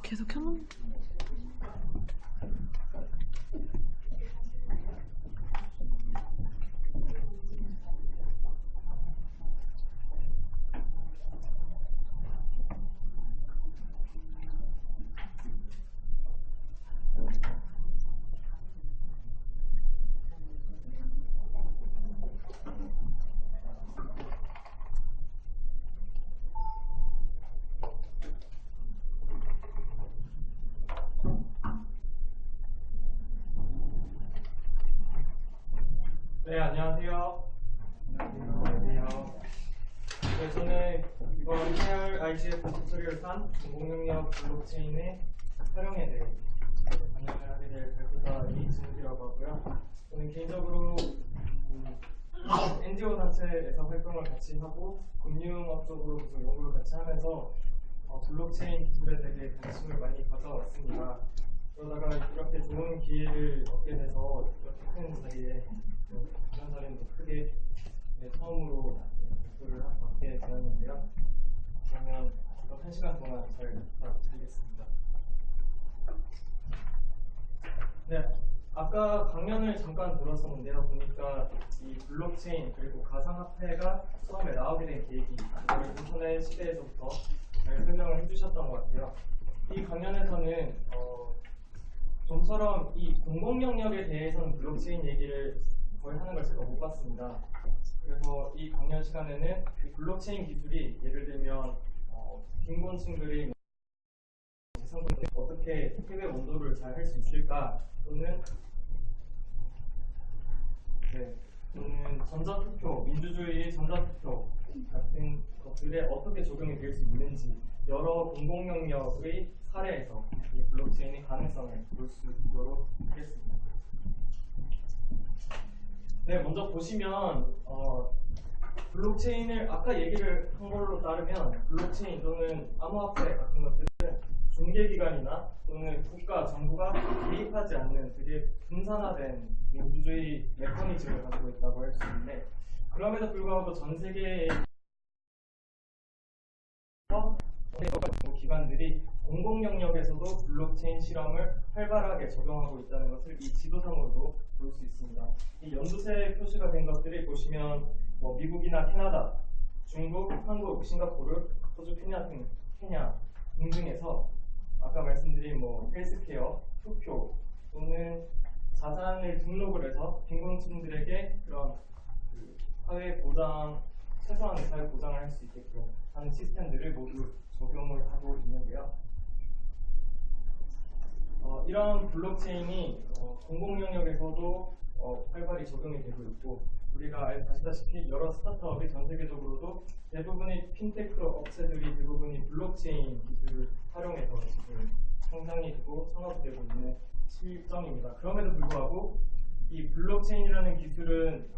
계속 켜놓은. 네, 안녕하세요. 안녕하세요. 네, 저는 이번 KR IGF 튜토리얼 3 공공능력 블록체인의 활용에 대해 강연을 하게 될 발표자 이진욱이라고 하고요. 저는 개인적으로 NGO 단체에서 활동을 같이 하고 금융업 쪽으로 계속 연구를 같이 하면서 블록체인 기술에 대해 관심을 많이 가져왔습니다. 그러다가 이렇게 좋은 기회를 얻게 돼서 이렇게 큰 자리에 이런 자리는 크게 처음으로 발표를 맡게 되었는데요. 그러면 이거 1시간 동안 잘 부탁드리겠습니다. 네, 아까 강연을 잠깐 들었었는데요. 보니까 이 블록체인 그리고 가상화폐가 처음에 나오게 된 계기, 이걸 인터넷 시대에서부터 잘 설명을 해주셨던 것 같아요. 이 강연에서는 좀처럼 이 공공 영역에 대해서는 블록체인 얘기를 거의 하는 걸 제가 못 봤습니다. 그래서 이 강연 시간에는 이 블록체인 기술이 예를 들면 빈곤층들이 재산권을 어떻게 해외 원도를 잘 할 수 있을까, 또는 전자투표, 민주주의 전자투표 같은 것들에 어떻게 적용이 될 수 있는지 여러 공공 영역의 사례에서 이 블록체인의 가능성을 볼 수 있도록 하겠습니다. 네, 먼저 보시면 블록체인을 아까 얘기를 한 걸로 따르면 블록체인 또는 암호화폐 같은 것들은 중개기관이나 또는 국가, 정부가 개입하지 않는 되게 분산화된 민주주의 메커니즘을 가지고 있다고 할 수 있는데, 그럼에도 불구하고 전 세계의 기관들이 공공 영역에서도 블록체인 실험을 활발하게 적용하고 있다는 것을 이 지도상으로도 볼 수 있습니다. 이 연두색 표시가 된 것들이 보시면 미국이나 캐나다, 중국, 한국, 싱가포르, 호주, 케냐 등등에서 아까 말씀드린 헬스케어, 투표 또는 자산을 등록을 해서 빈곤층들에게 그런 사회 보장, 최소한의 사회 보장을 할 수 있게끔 하는 시스템들을 모두 적용을 하고 있는데요. 이런 블록체인이 공공 영역에서도 활발히 적용이 되고 있고, 우리가 아시다시피 여러 스타트업이 전 세계적으로도 대부분의 핀테크 업체들이 대부분이 블록체인 기술을 활용해서 지금 성장이 되고 산업되고 있는 실정입니다. 그럼에도 불구하고 이 블록체인이라는 기술은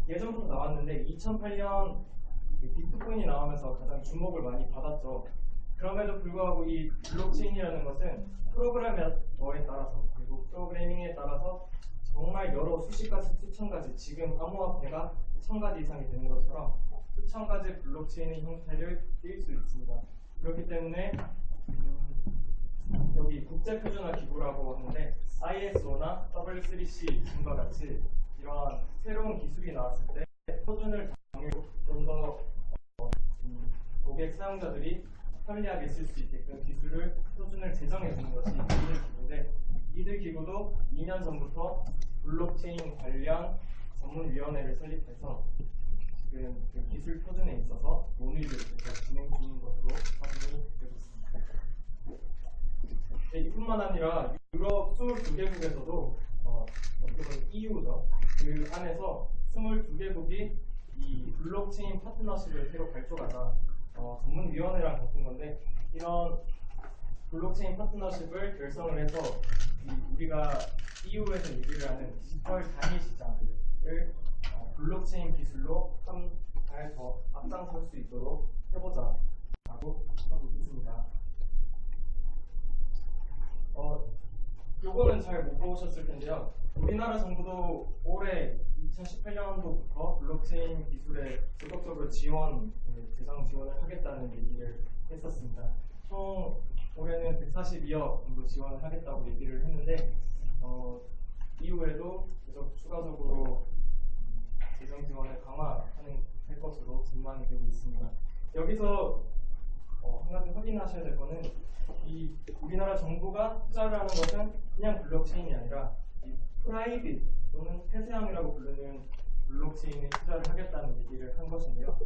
예전부터 나왔는데 2008년 비트코인이 나오면서 가장 주목을 많이 받았죠. 그럼에도 불구하고 이 블록체인이라는 것은 프로그래머에 따라서 그리고 프로그래밍에 따라서 정말 여러 수십 가지, 수천 가지, 지금 암호화폐가 1000가지 이상이 되는 것처럼 수천 가지 블록체인의 형태를 띌 수 있습니다. 그렇기 때문에 여기 국제표준화 기구라고 하는데 ISO나 W3C 등과 같이 이러한 새로운 기술이 나왔을 때 표준을 정하고 좀 더 고객 사용자들이 편리하게 쓸 수 있게끔 표준을 제정해 주는 것이 이들 기구인데, 이들 기구도 2년 전부터 블록체인 관련 전문위원회를 설립해서 지금 그 기술 표준에 있어서 논의를 계속 진행 중인 것으로 확인이 되고 있습니다. 네, 이뿐만 아니라 유럽 22개국에서도 어떻게 보면 EU죠. 그 안에서 22개국이 이 블록체인 파트너십을 새로 발족하자 전문위원회랑 같은 건데, 이런 블록체인 파트너십을 결성을 해서 우리가 EU에서 얘기를 하는 디지털 단위 시장을 블록체인 기술로 잘 더 앞장설 수 있도록 해보자 라고 하고 있습니다. 요거는 잘 못 보셨을 텐데요. 우리나라 정부도 올해 2018년도부터 블록체인 기술에 적극적으로 재정 지원을 하겠다는 얘기를 했었습니다. 총 올해는 142억 정도 지원을 하겠다고 얘기를 했는데 이후에도 계속 추가적으로 재정 지원을 강화하는 할 것으로 전망이 되고 있습니다. 여기서 한 가지 확인하셔야 될 거는 이 우리나라 정부가 투자를 하는 것은 그냥 블록체인이 아니라 이 프라이빗 또는 폐쇄형이라고 부르는 블록체인에 투자를 하겠다는 얘기를 한 것인데요.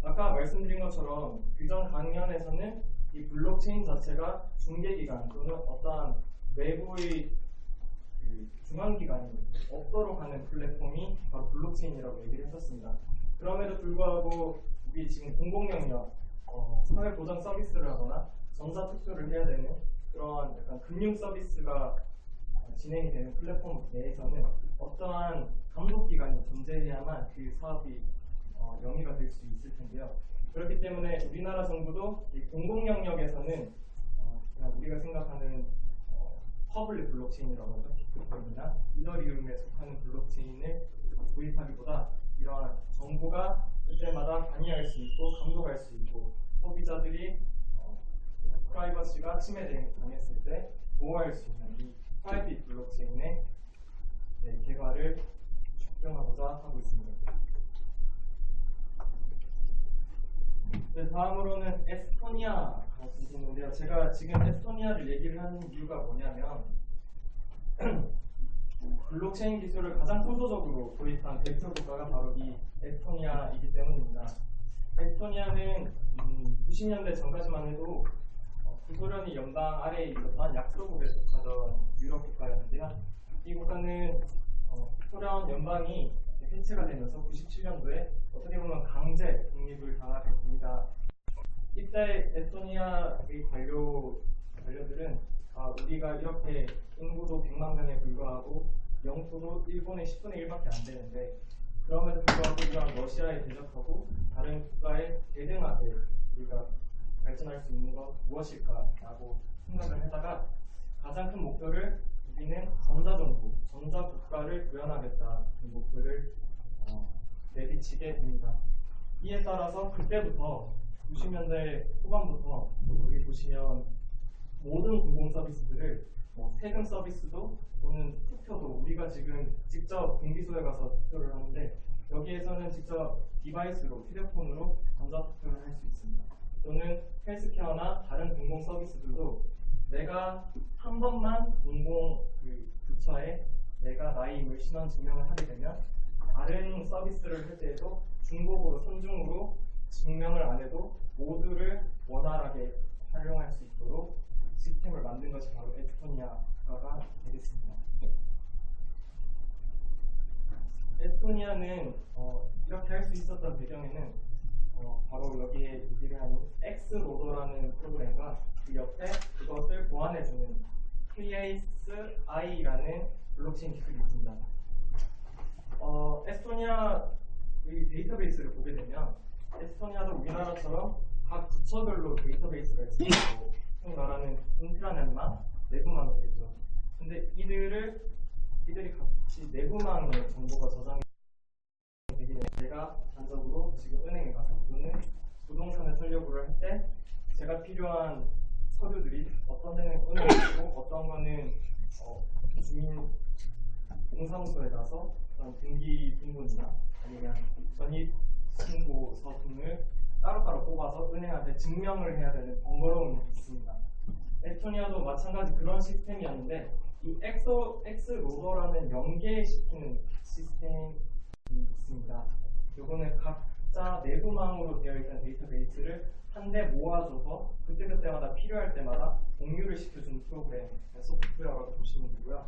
아까 말씀드린 것처럼 그전 강연에서는 이 블록체인 자체가 중개기관 또는 어떠한 외부의 중앙기관이 없도록 하는 플랫폼이 바로 블록체인이라고 얘기를 했었습니다. 그럼에도 불구하고 우리 지금 공공영역, 사회보장 서비스를 하거나 전자투표를 해야 되는 그런 약간 금융 서비스가 진행이 되는 플랫폼 내에서는 어떠한 감독기관이 존재해야만 그 사업이 영위가 될 수 있을 텐데요. 그렇기 때문에 우리나라 정부도 이 공공 영역에서는 그냥 우리가 생각하는 퍼블릭 블록체인이라고 하죠. 비트코인이나 이더리움에 속하는 블록체인을 도입하기보다 이러한 정부가 그때마다 관여할 수 있고 감독할 수 있고 소비자들이 프라이버시가 침해당했을 때 보호할 수 있는 이 프라이빗 블록체인의 개발을 적용하고자 하고 있습니다. 네, 다음으로는 에스토니아가 있는데요. 제가 지금 에스토니아를 얘기를 하는 이유가 뭐냐면 블록체인 기술을 가장 선도적으로 도입한 대표 국가가 바로 이 에스토니아이기 때문입니다. 에스토니아는 90년대 전까지만 해도 구소련이 연방 아래에 있었던 약소국에 속하던 유럽 국가였는데요. 이 국가는 소련 연방이 해체가 되면서 97년도에 어떻게 보면 강제 독립을 당하게 됩니다. 이때 에스토니아의 관료들은 우리가 이렇게 인구도 100만 명에 불과하고 영토도 일본의 10분의 1밖에 안 되는데 그럼에도 불구하고 이러한 러시아에 대적하고 다른 국가에 대등하게 우리가 발전할 수 있는 건 무엇일까라고 생각을 하다가 가장 큰 목표를 우리는 전자정부, 전자국가를 구현하겠다는 목표를 내비치게 됩니다. 이에 따라서 그때부터 90년대 후반부터 여기 보시면 모든 공공 서비스들을 세금 서비스도 또는 투표도 우리가 지금 직접 공기소에 가서 투표를 하는데 여기에서는 직접 디바이스로 휴대폰으로 전자투표를 할 수 있습니다. 또는 헬스케어나 다른 공공 서비스들도 내가 한 번만 공공 부처에 내가 나임을 신원 증명을 하게 되면 다른 서비스를 할 때에도 중복으로 선중으로 증명을 안 해도 모두를 원활하게 활용할 수 있도록 시스템을 만든 것이 바로 에스토니아가 되겠습니다. 에스토니아는 이렇게 할 수 있었던 배경에는 바로 여기에 얘기를 하는 엑스로더라는 프로그램과 그 옆에 그것을 보완해주는 KSI라는 블록체인 기술이 있습니다. 에스토니아의 데이터베이스를 보게 되면 에스토니아도 우리나라처럼 각 부처별로 데이터베이스가 있고 흔히 말하는 인트라넷망, 내부망이겠죠. 근데 이들이 같이 내부망에 정보가 저장이 되기 때문에 제가 단적으로 지금 은행에 가서 또는 부동산을 살려고 할 때 제가 필요한 서류들이 어떤 데는 은행에 있고 어떤 거는 주민 동사무소에 가서 등기 등본이나 아니면 전입 신고서 등을 따로따로 뽑아서 은행한테 증명을 해야 되는 번거로움이 있습니다. 에스토니아도 마찬가지 그런 시스템이었는데 이 엑스로더라는 연계시키는 시스템이 있습니다. 이거는 각자 내부망으로 되어 있던 데이터베이스를 한데 모아줘서 그때그때마다 필요할 때마다 공유를 시켜주는 프로그램 소프트웨어라고 보시면 되고요.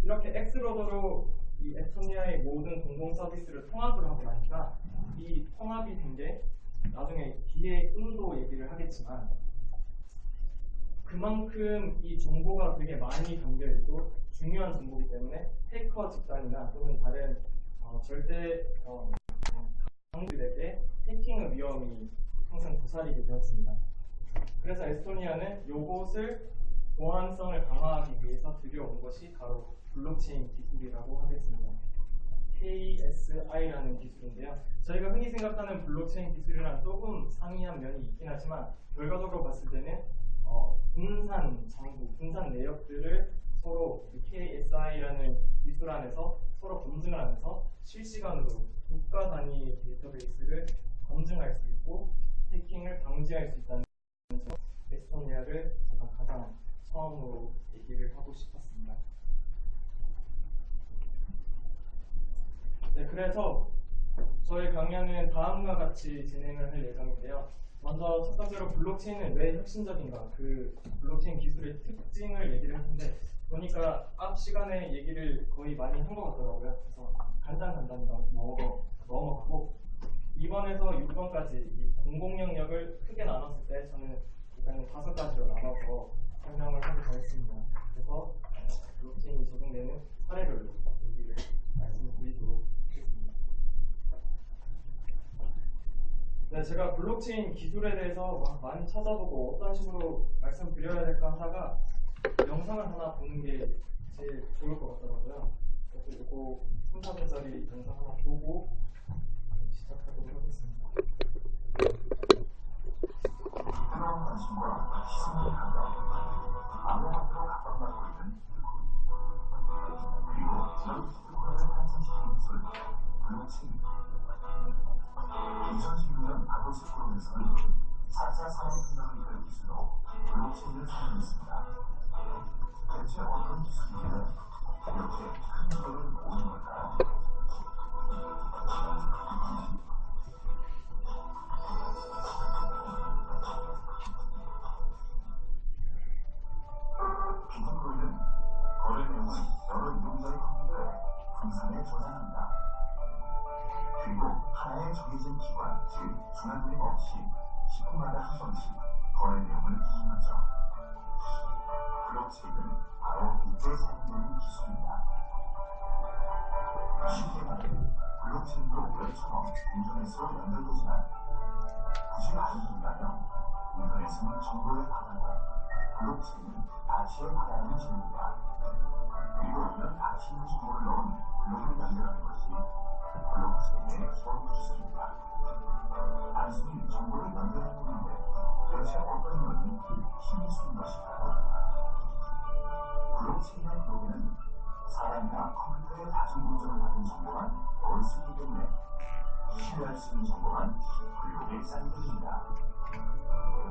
이렇게 엑스로더로 이 에스토니아의 모든 공공 서비스를 통합을 하고 나니까 이 통합이 된 게 나중에 뒤에 인도 얘기를 하겠지만 그만큼 이 정보가 되게 많이 담겨있고 중요한 정보이기 때문에 해커 집단이나 또는 다른 절대 강들에게 해킹의 위험이 항상 도사리게 되었습니다. 그래서 에스토니아는 이것을 보안성을 강화하기 위해서 들여온 것이 바로 블록체인 기술이라고 하겠습니다. KSI라는 기술인데요. 저희가 흔히 생각하는 블록체인 기술이랑 조금 상이한 면이 있긴 하지만 결과적으로 봤을 때는 분산 정보, 분산 내역들을 서로 KSI라는 기술 안에서 서로 검증을 하면서 실시간으로 국가 단위 데이터베이스를 검증할 수 있고 해킹을 방지할 수 있다는 에스토니아를 제가 가장 처음으로 얘기를 하고 싶었습니다. 네, 그래서 저희 강연은 다음과 같이 진행을 할 예정인데요. 먼저 첫 번째로 블록체인은 왜 혁신적인가, 그 블록체인 기술의 특징을 얘기를 했는데 보니까 앞 시간에 얘기를 거의 많이 한 것 같더라고요. 그래서 간단히 넘어가고 2번에서 6번까지 이 공공 영역을 크게 나눴을 때 저는 일단은 5가지로 나눠서 설명을 하게 되었습니다. 그래서 블록체인이 적용되는 사례별로 얘기를 말씀드리도록 하겠습니다. 네, 제가 블록체인 기술에 대해서 많이 찾아보고 어떤 식으로 말씀드려야 될까 하다가 영상을 하나 보는 게 제일 좋을 것 같더라고요. 그래서 이거 3, 4분짜리 영상 하나 보고 시작하도록 하겠습니다. 새로운 관심과 시선을 가져 아무것도 가까워하고 있는 그리고 지역 기술권을 탄생시킨 기술 블록체인. 2016년 다보스 포럼에서는 4차 산업혁명을 이끌 기술로 블록체인을 사용했습니다. 대체 어떤 기술이길래 이렇게 큰 기술을 모으는 걸까요? 비트코인은 거래 내용을 여러 이용자의 컴퓨터에 분산해 저장합니다. 그리고 하나의 정해진 기관, 즉 중앙은행 없이 10분마다 한 번씩 거래 내용을 기입하죠. 블록체인은 바로 이때 사용되는 기술입니다. 쉽게 말해 블록체인도 웹처럼 인터넷으로 연결되지만 굳이 알려준다면 인터넷은 정보의 바다고 블록체인은 가치의 바다라는 점입니다. 그리고 이런 가치 있는 정보를 넣은 블록을 연결하는 것이 블록체인의 기본 기술입니다. 단순히 정보를 연결하는 건데 도대체 어떤 면이 힘이 쓰는 것일까요? 블록체인의 블록에는 사람이나 컴퓨터의 다중 운전을 받은 정보만 넣을 수 있기 때문에 신뢰할 수 있는 정보만 블록에 쌓이게 됩니다.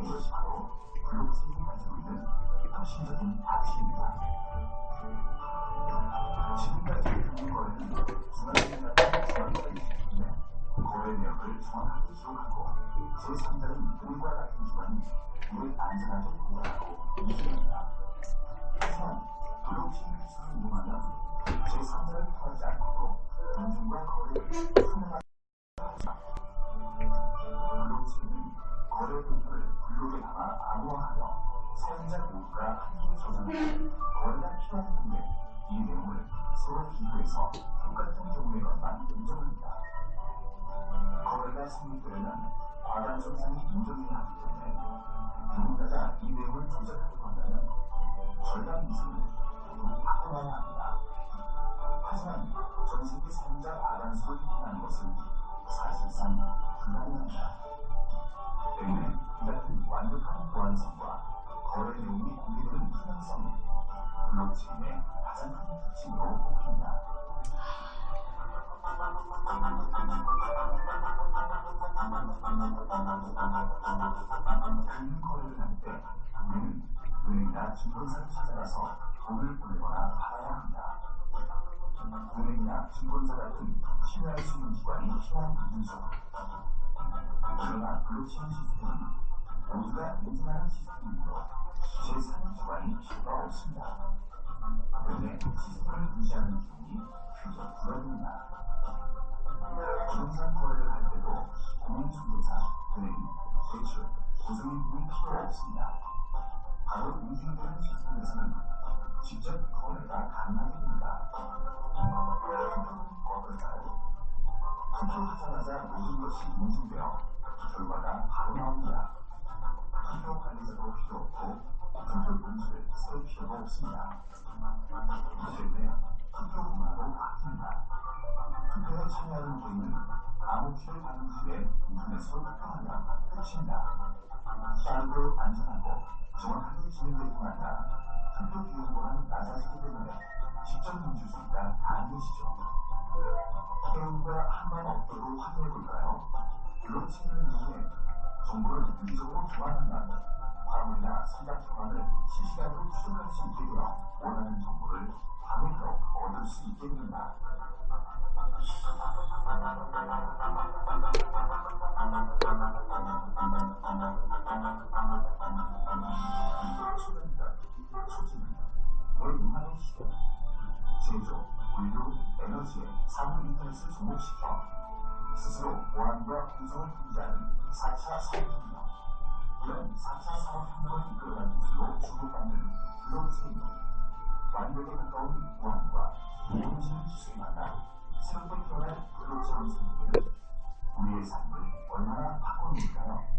이것이 바로 블록체인이 가지고 있는 혁신적인 가치입니다. 지금까지 금융거래는 중앙은행 같은 중앙기관이 있기 때문에 거래 내역을 정확하게 기록하고 제3자인 우리와 같은 기관이 이를 안전하게 보관하고 인증합니다. 하지만 블록체인 기술을 이용하면 제3자를 통하지 않고도 인증과 거래를 투명하게 합니다. 블록체인은 거래 데이터를 블록에 담아 암호화하여 사용자 모두가 함께 저장하고 거래가 필요한 경우에 이 내용을 서로 비교해서 똑같은 경우에만 인정합니다. 거래가 성립되려면 과단성상이 인정해야 하기 때문에 누군가가 이 내용을 조작하려고 한다면 절반 이상은 모두 바꿔놔야 합니다. 하지만 전세계 사용자 과단수를 확인하는 것은 사실상 불가능합니다. 때문에 이 같은 완벽한 보안성과 거래 내용이 공개되는 투명성이 블록체인의 가장 큰 특징으로 꼽힙니다. 금융 거래를 할 때 우리는 은행이나 증권사를 찾아가서 돈을 보내거나 받아야 합니다. 은행이나 증권사 같은 신뢰할 수 있는 기관이 필요한 부분이죠. 그러나 블록체인 시스템은 모두가 인증하는 시스템이므로 제3의 기관이 필요가 없습니다. 때문에 시스템을 유지하는 기능이 크게 줄어듭니다. 부동산 거래를 할 때도 공인중개사, 은행, 대출, 보증인 등이 필요 없습니다. 바로 인증되는 시스템에서는 직접 거래가 가능하게 됩니다. 투표는 어떨까요? 투표하자마자 모든 것이 인증되어 결과가 바로 나옵니다. 투표 관리자도 필요 없고 투표 용지를 쓸 필요가 없습니다. 이 때문에 투표 문화도 바뀝니다. 투표에 참여하는 개인은 아무 피를 받은 후에 인터넷으로 확장하면 끝입니다. 빠르고 안전하고 정확하게 진행되기만 아니라 투표 비용 또한 낮아지기 때문에 직접 멈출 수 있다 아니시죠? 해운과 한만 업도로 확인해 볼까요? 블록체인을 이용해 정보를 유기적으로 교환하면 화물이나 선박 교환을 실시간으로 추적할 수 있게 되어 원하는 정보를 바로 얻을 수 있게 됩니다. 소변이다, 소진이다, 뭘 임하는 시대, 제조, 물류, 에너지에 사물 인터넷을 접목시켜 스스로 보안과 구성을 통제하는 4차 산업혁명. 이런 4차 산업혁명을 이끌어가는 기술로 주목받는 블록체인. 완벽에 가까운 보안과 인공지능 기술이 만나 새롭게 태어난 블록체인 생태계는 우리의 삶을 얼마나 바꿔놓을까요?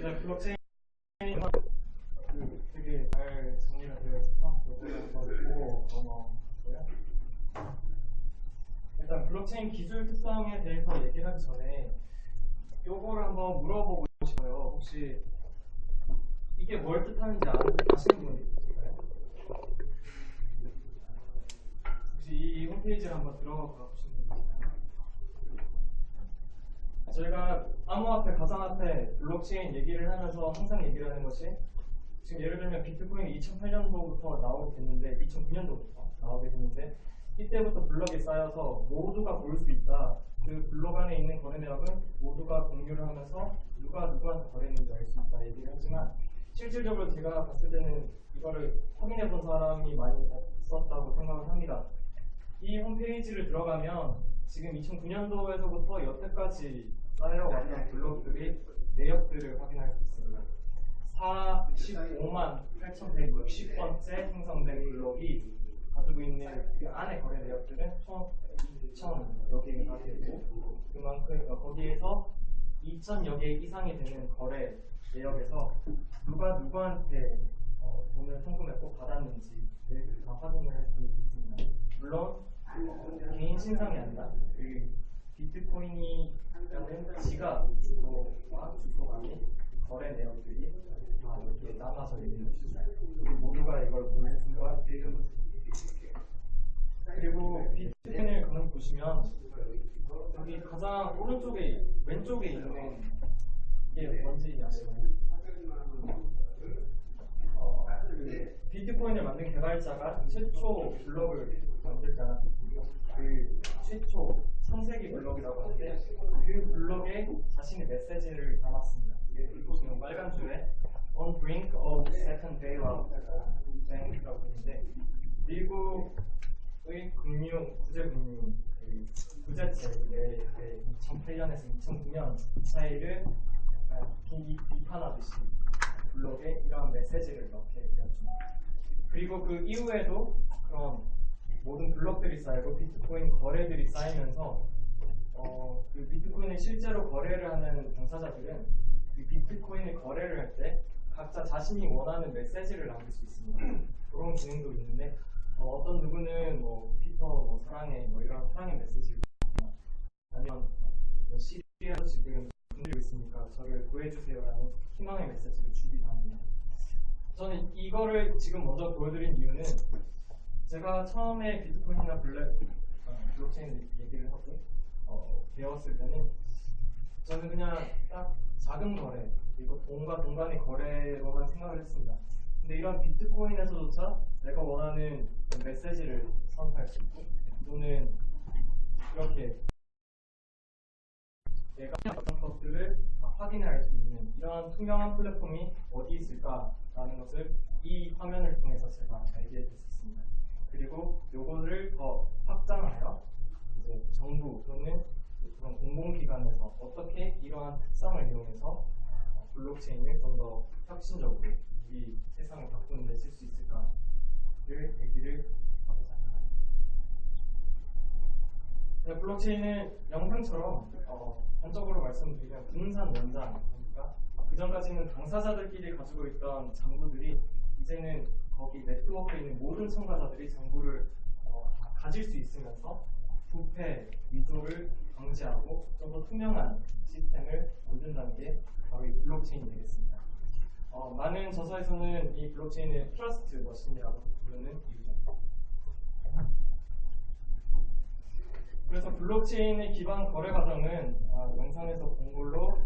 네, 블록체인 되게 잘 정리가 되어 있어서 요거를 한번 보고 넘어가고요. 일단 블록체인 기술 특성에 대해서 얘기를 하기 전에 요거를 한번 물어보고 싶어요. 혹시 이게 뭘 뜻하는지 아시는 분이 있을까요? 혹시 이 홈페이지를 한번 들어가 보시는 분 있나요? 저희가 암호화폐, 가상화폐, 블록체인 얘기를 하면서 항상 얘기를 하는 것이 지금 예를 들면 비트코인이 2008년도부터 나오게 됐는데 2009년도부터 나오게 됐는데 이때부터 블럭이 쌓여서 모두가 볼 수 있다. 그 블록 안에 있는 거래 내역은 모두가 공유를 하면서 누가 누구한테 거래했는지 알 수 있다 얘기를 하지만 실질적으로 제가 봤을 때는 이거를 확인해 본 사람이 많이 없었다고 생각을 합니다. 이 홈페이지를 들어가면 지금 2009년도에서부터 여태까지 쌓여왔던 블록들이 내역들을 확인할 수 있습니다. 45만 8,160번째 생성된 블록이 가지고 있는 그 안에 거래 내역들은 총 2,000여 개가 되고 그만큼 거기에서 2,000여 개 이상이 되는 거래 내역에서 누가 누구한테 돈을 송금했고 받았는지를 다 확인을 할 수 있습니다. 물론 개인 신상이 아니라 그 비트코인이라는 지갑과 주소 간의 거래 내역들이 다 이렇게 남아서 있는 것입니다. 모두가 이걸 볼 수가 있는. 그리고 비트코인을 그럼 보시면 여기 가장 오른쪽에 왼쪽에 있는 이게 뭔지 아시나요? 비트코인을 만든 개발자가 최초 블록을 만들 때나 그 최초 창세기 블록이라고 하는데 그 블록에 자신의 메시지를 담았습니다. 여기 보시면 빨간 줄에 On brink of second bailout 라고 있는데 미국의 구제금융 구제책의 2008년에서 2009년 사이를 약간 비판하듯이 블록에 이런 메시지를 넣게 되었습니다. 그리고 그 이후에도 그런 모든 블록들이 쌓이고 비트코인 거래들이 쌓이면서 그 비트코인을 실제로 거래를 하는 당사자들은 그 비트코인을 거래를 할 때 각자 자신이 원하는 메시지를 남길 수 있습니다. 그런 기능도 있는데 어떤 누구는 뭐 피터 뭐 사랑해 뭐 이런 사랑의 메시지를 아니면 시리아에서 지금 흔들리고 있으니까 저를 구해주세요라는 희망의 메시지를 주기도 합니다. 저는 이거를 지금 먼저 보여드린 이유는 제가 처음에 비트코인이나 블록체인 얘기를 하고 배웠을 때는 저는 그냥 딱 작은 거래 그리고 돈과 돈 간의 거래로만 생각을 했습니다. 근데 이런 비트코인에서조차 내가 원하는 메시지를 선택할 수 있고 또는 이렇게 내가 어떤 것들을 확인할 수 있는 이러한 투명한 플랫폼이 어디 있을까라는 것을 이 화면을 통해서 제가 알게 됐습니다. 그리고 요거를 더 확장하여 이제 정부 또는 그런 공공기관에서 어떻게 이러한 특성을 이용해서 블록체인을 좀 더 혁신적으로 이 세상을 바꾸는 데 쓸 수 있을까를 얘기를 하고자 합니다. 블록체인은 영상처럼 단적으로 말씀드리면 분산 원장, 그러니까 그전까지는 당사자들끼리 가지고 있던 장부들이 이제는 거기 네트워크에 있는 모든 참가자들이 장부를 다 가질 수 있으면서 부패, 위조를 방지하고 좀 더 투명한 시스템을 만든다는 게 바로 이 블록체인이 되겠습니다. 많은 저서에서는 이 블록체인을 트러스트 머신이라고 부르는 이유죠. 그래서 블록체인의 기반 거래 과정은 영상에서 본 걸로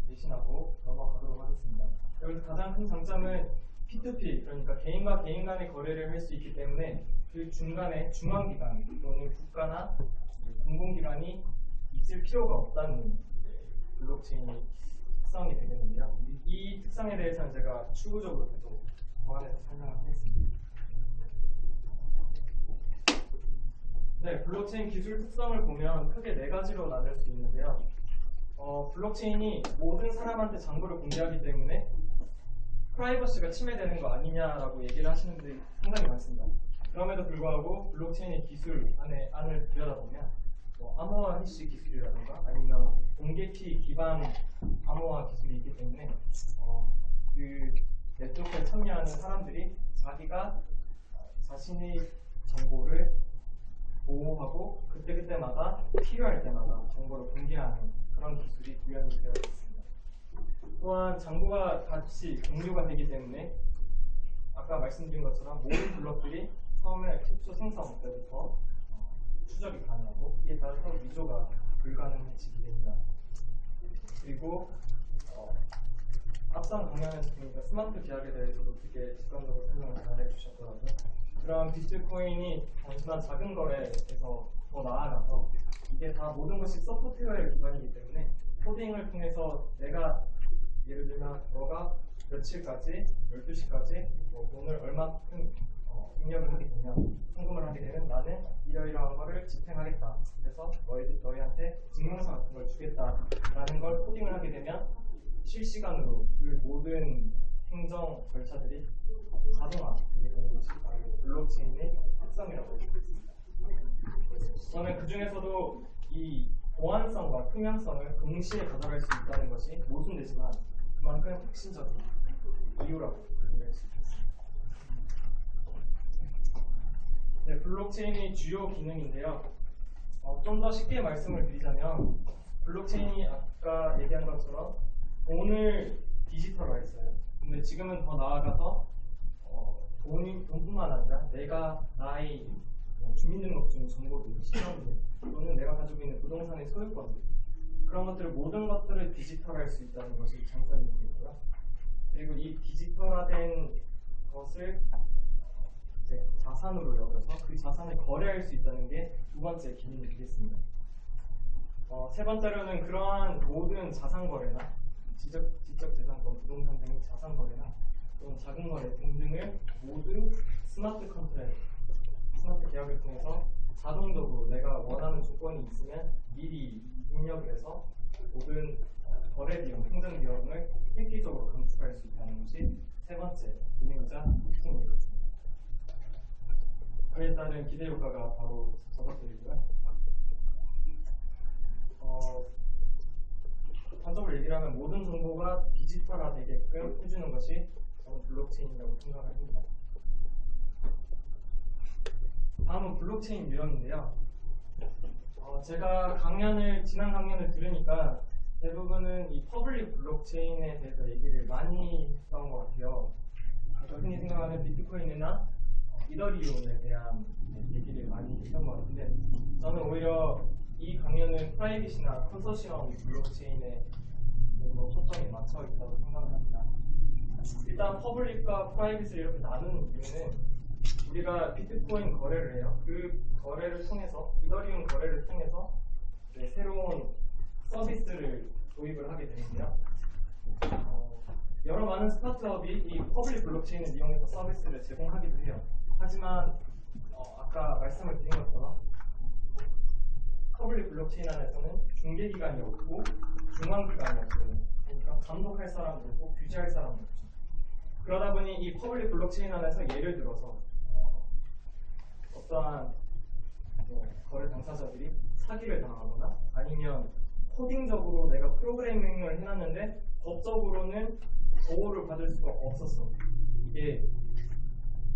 대신하고 넘어가도록 하겠습니다. 여기서 가장 큰 장점은 P2P, 그러니까 개인과 개인 간의 거래를 할 수 있기 때문에 그 중간에 중앙기관 또는 국가나 공공기관이 있을 필요가 없다는 블록체인이 특성이 되겠는데요. 이 특성에 대해서는 제가 추후적으로 계속 보완해서 설명을 하겠습니다. 네, 블록체인 기술 특성을 보면 크게 네 가지로 나눌 수 있는데요. 블록체인이 모든 사람한테 정보를 공개하기 때문에 프라이버시가 침해되는 거 아니냐라고 얘기를 하시는 분들이 상당히 많습니다. 그럼에도 불구하고 블록체인의 기술 안을 들여다보면 암호화 해시 기술이라든가 아니면 공개키 기반 암호화 기술이 있기 때문에 그 네트워크에 참여하는 사람들이 자기가 자신의 정보를 보호하고 그때그때마다 필요할 때마다 정보를 공개하는 그런 기술이 구현이 되어 있습니다. 또한 정보가 같이 공유가 되기 때문에 아까 말씀드린 것처럼 모든 블록들이 처음에 최초 생성 때부터 추적이 가능하고 이에 따라서 위조가 불가능해지게 됩니다. 그리고 앞선 강연에서 보니까 스마트 계약에 대해서도 되게 직관적으로 설명을 잘 해주셨더라고요. 그런 비트코인이 단순한 작은 거래에서 더 나아가서 이게 다 모든 것이 소프트웨어 기반이기 때문에 코딩을 통해서 내가 예를 들면 너가 며칠까지 12시까지 돈을 얼마큼 입력을 하게 되면 송금을 하게 되면 나는 이러이러한 거를 집행하겠다. 그래서 너희한테 증명서 같은 걸 주겠다라는 걸 코딩을 하게 되면 실시간으로 그 모든 행정 절차들이 자동화되게 되는 것이 바로 블록체인의 특성이라고 할 수 있습니다. 저는 그 중에서도 이 보안성과 투명성을 동시에 가져갈 수 있다는 것이 모순되지만 그만큼 핵심적인 이유라고 할 수 있습니다. 네, 블록체인의 주요 기능인데요. 좀 더 쉽게 말씀을 드리자면 블록체인이 아까 얘기한 것처럼 돈을 디지털화했어요. 근데 지금은 더 나아가서 돈뿐만 아니라 내가 나의 주민등록증 정보들, 신원들 또는 내가 가지고 있는 부동산의 소유권들 그런 것들을 모든 것들을 디지털할 수 있다는 것이 장점이 되고요. 그리고 이 디지털화된 것을 이제 자산으로 여겨서 그 자산을 거래할 수 있다는 게 두 번째 기능이 되겠습니다. 세 번째로는 그러한 모든 자산 거래나 지적재산권, 부동산 등의 자산 거래나 또는 자금 거래 등등을 모두 스마트 컨트랙트, 스마트 계약을 통해서 자동적으로 내가 원하는 조건이 있으면 미리 입력을 해서 모든 거래 비용, 행정 비용을 획기적으로 감축할 수 있다는 것이 세 번째 기능이자 특징입니다. 그에 따른 기대 효과가 바로 저것들이고요. 단적으로 얘기를 하면 모든 정보가 디지털화되게끔 해주는 것이 저는 블록체인이라고 생각을 합니다. 다음은 블록체인 유형인데요. 제가 지난 강연을 들으니까 대부분은 이 퍼블릭 블록체인에 대해서 얘기를 많이 했던 것 같아요. 흔히 생각하는 비트코인이나 이더리움에 대한 얘기를 많이 했던 것 같은데 저는 오히려 이 강연은 프라이빗이나 컨소시엄 블록체인에 좀 초점이 맞춰 있다고 생각을 합니다. 일단 퍼블릭과 프라이빗을 이렇게 나누는 이유는 우리가 비트코인 거래를 해요. 그 거래를 통해서 이더리움 거래를 통해서 새로운 서비스를 도입을 하게 되는데요. 여러 많은 스타트업이 이 퍼블릭 블록체인을 이용해서 서비스를 제공하기도 해요. 하지만 아까 말씀을 드린 것처럼 퍼블릭 블록체인 안에서는 중개기관이 없고 중앙기관이 없어요. 그러니까 감독할 사람도 없고 규제할 사람도 없죠. 그러다 보니 이 퍼블릭 블록체인 안에서 예를 들어서 어떠한 거래 당사자들이 사기를 당하거나 아니면 코딩적으로 내가 프로그래밍을 해놨는데 법적으로는 보호를 받을 수가 없었어. 이게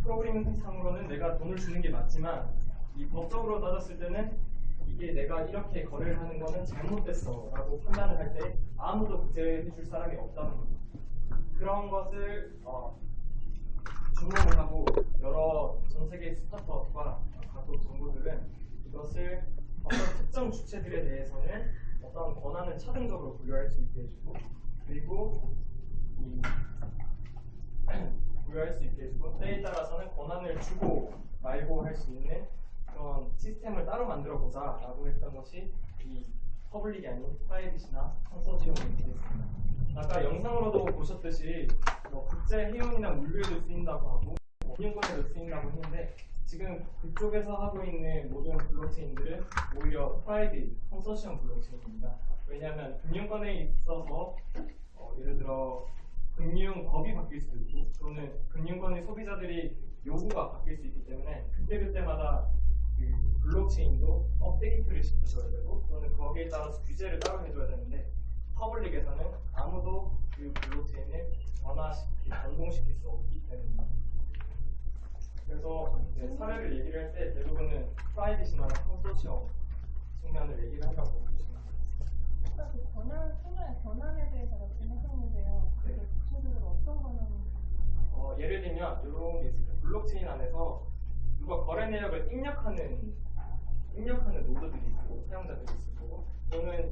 프로그래밍 상으로는 내가 돈을 주는 게 맞지만 이 법적으로 따졌을 때는 이게 내가 이렇게 거래를 하는 거는 잘못됐어 라고 판단을 할 때 아무도 구제해 줄 사람이 없다는 거죠. 그런 것을 주목을 하고 여러 전 세계 스타트업과 각국 정부들은 이것을 어떤 특정 주체들에 대해서는 어떤 권한을 차등적으로 부여할 수 있게 해주고 그리고 부여할 수 있게 해주고 때에 따라서는 권한을 주고 말고 할 수 있는 그런 시스템을 따로 만들어 보자 라고 했던 것이 이 퍼블릭이 아닌 프라이빗이나 컨소시엄이 되겠습니다. 아까 영상으로도 보셨듯이 국제 해운이나 물류에도 쓰인다고 하고 금융권에도 쓰인다고 했는데 지금 그쪽에서 하고 있는 모든 블록체인들은 오히려 프라이빗, 컨소시엄 블록체인입니다. 왜냐하면 금융권에 있어서 예를 들어 금융법이 바뀔 수도 있고 또는 금융권의 소비자들이 요구가 바뀔 수 있기 때문에 그때그때마다 그 블록체인도 업데이트를 시켜줘야 되고 또는 거기에 따라서 규제를 따로 해줘야 되는데 퍼블릭에서는 아무도 그 블록체인을 변동시킬 수 없기 때문입니다. 그래서 사례를 얘기를 할 때 대부분은 프라이빗이나 컨소시엄 측면을 얘기를 한다고 보시면 됩니다. 아까 그 권한에 대해서 말씀하셨는데요. 네. 구체적으로 어떤 권한? 예를 들면 이런 게 있어요. 블록체인 안에서 누가 거래 내역을 입력하는 노드들이 있고 사용자들이 있을 거고 또는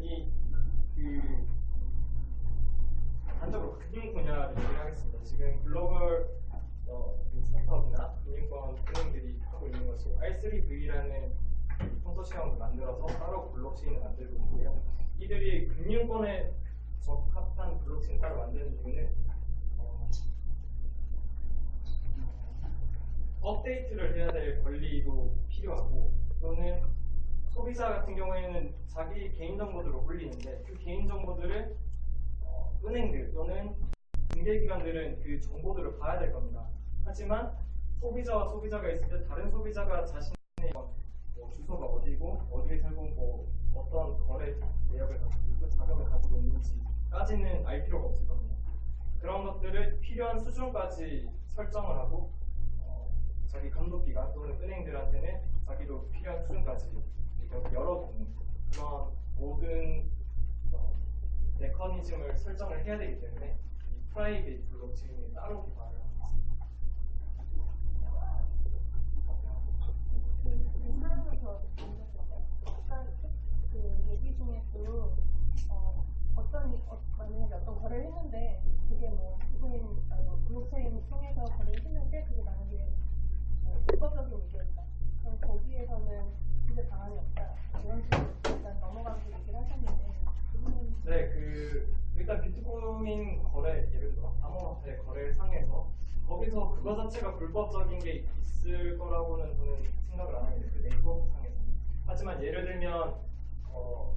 단적으로 금융 분야를 얘기를 하겠습니다. 지금 글로벌 스타트업이나 금융권 은행들이 하고 있는 것이 R3V라는 컨소시엄을 만들어서 따로 블록체인을 만들고 있고요. 이들이 금융권에 적합한 블록체인 따로 만드는 이유는 업데이트를 해야 될 권리도 필요하고 또는 소비자 같은 경우에는 자기 개인 정보들을 올리는데 그 개인 정보들을 은행들 또는 중개기관들은 그 정보들을 봐야 될 겁니다. 하지만 소비자와 소비자가 있을 때 다른 소비자가 자신의 주소가 어디고 어디에 살고 어떤 거래 내역을 가지고 있고 자금을 가지고 있는지까지는 알 필요가 없을 겁니다. 그런 것들을 필요한 수준까지 설정을 하고 자기 감독기관 또는 은행들한테는 자기도 필요한 수준까지 열어두는 그런 모든 메커니즘을 설정을 해야 되기 때문에 이 프라이빗 블록체인이 따로 개발을 합니다. 하나만 더 물어볼까요? 아까 그 얘기 중에도 만약에 어떤 거래를 했는데 그게 블록체인 통해서 거래를 했는데 그게 만약에 불법적인 일이었다. 그럼 거기에서는 규제 방안이 없다. 이런 식으로 일단 넘어가면서 얘기를 하셨는데 네, 일단 비트코인 거래 예를 들어 암호화폐 거래상에서 거기서 그거 자체가 불법적인 게 있을 거라고는 저는 생각을 안 하는데 그 네트워크 상에서. 하지만 예를 들면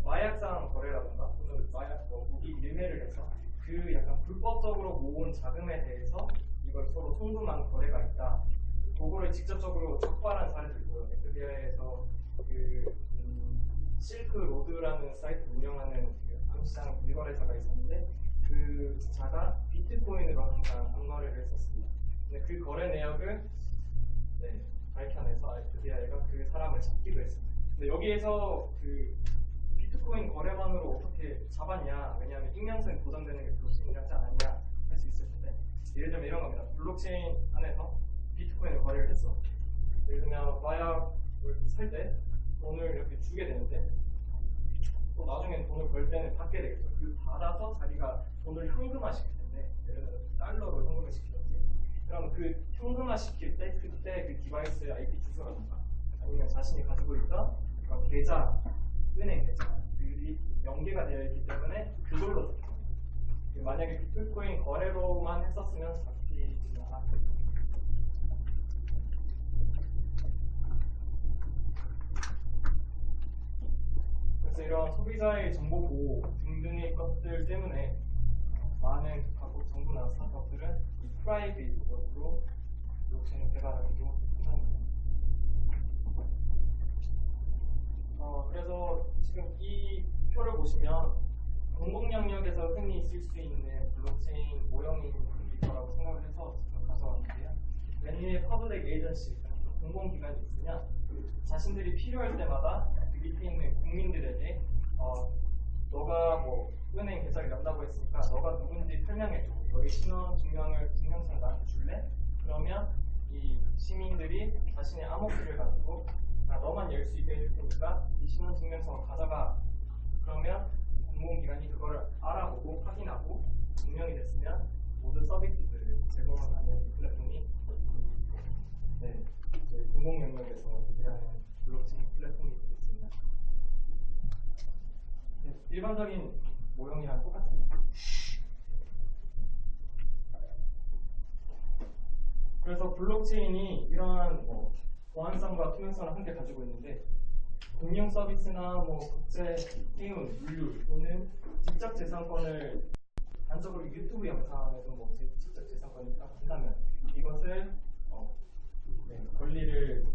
마약상 거래라든가 또는 무기 밀매를 해서 그 약간 불법적으로 모은 자금에 대해서 이걸 서로 송금한 거래가 있다. 그거를 직접적으로 적발한 사례도 있고요. FBI에서 실크 로드라는 사이트 운영하는 암시장 밀거래사가 있었는데 그 자가 비트코인으로 항상 암거래를 했었습니다. 근데 그 거래 내역을 밝혀내서 FBI가 그 사람을 잡기도 했습니다. 근데 여기에서 그 비트코인 거래만으로 어떻게 잡았냐? 왜냐하면 익명성이 보장되는 게 블록체인이 하지 않았냐 할 수 있을 텐데 예를 들면 이런 겁니다. 블록체인 안에서 비트코인을 거래를 했어. 예를 들면 마약을 살 때 돈을 이렇게 주게 되는데 또 나중에 돈을 벌 때는 받게 되겠죠. 그 받아서 자기가 돈을 현금화 시킬 텐데 예를 들어 달러로 현금을 시키든지 그럼 그 현금화 시킬 때 그때 그 디바이스의 IP 주소라든가 아니면 자신이 가지고 있던 그런 계좌, 은행 계좌들이 연계가 되어 있기 때문에 그걸로 잡힙니다. 만약에 비트코인 거래로만 했었으면 잡히지는 않았거든요. 그래서 이런 소비자의 정보 보호 등등의 것들 때문에 많은 각국 정부나 스타트업들은 이 프라이빗으로 블록체인을 개발하기로 합니다. 그래서 지금 이 표를 보시면 공공 영역에서 흔히 쓸 수 있는 블록체인 모형인 거라고 생각을 해서 지금 가져왔는데요. 맨 위에 퍼블릭 에이전시, 그러니까 공공기관이 있으면 자신들이 필요할 때마다 그 밑에 있는 국민들에게 너가 뭐 은행 계좌를 연다고 했으니까 너가 누군지 설명해줘. 너의 신원 증명서를 나한테 줄래? 그러면 이 시민들이 자신의 암호키를 가지고 너만 열 수 있게 해줄 테니까 이 신원 증명서 가져가. 그러면 공공기관이 그걸 알아보고 확인하고 증명이 됐으면 모든 서비스들을 제공하는 플랫폼이 공공 영역에서 일하는 블록체인 플랫폼이 되겠습니다. 일반적인 모형이랑 똑같습니다. 그래서 블록체인이 이러한 보안성과 투명성을 함께 가지고 있는데 금융 서비스나 국제 해운, 물류 또는 지적 재산권을 단적으로 유튜브 영상에도 지적 재산권이 있다고 한다면 이것을 권리를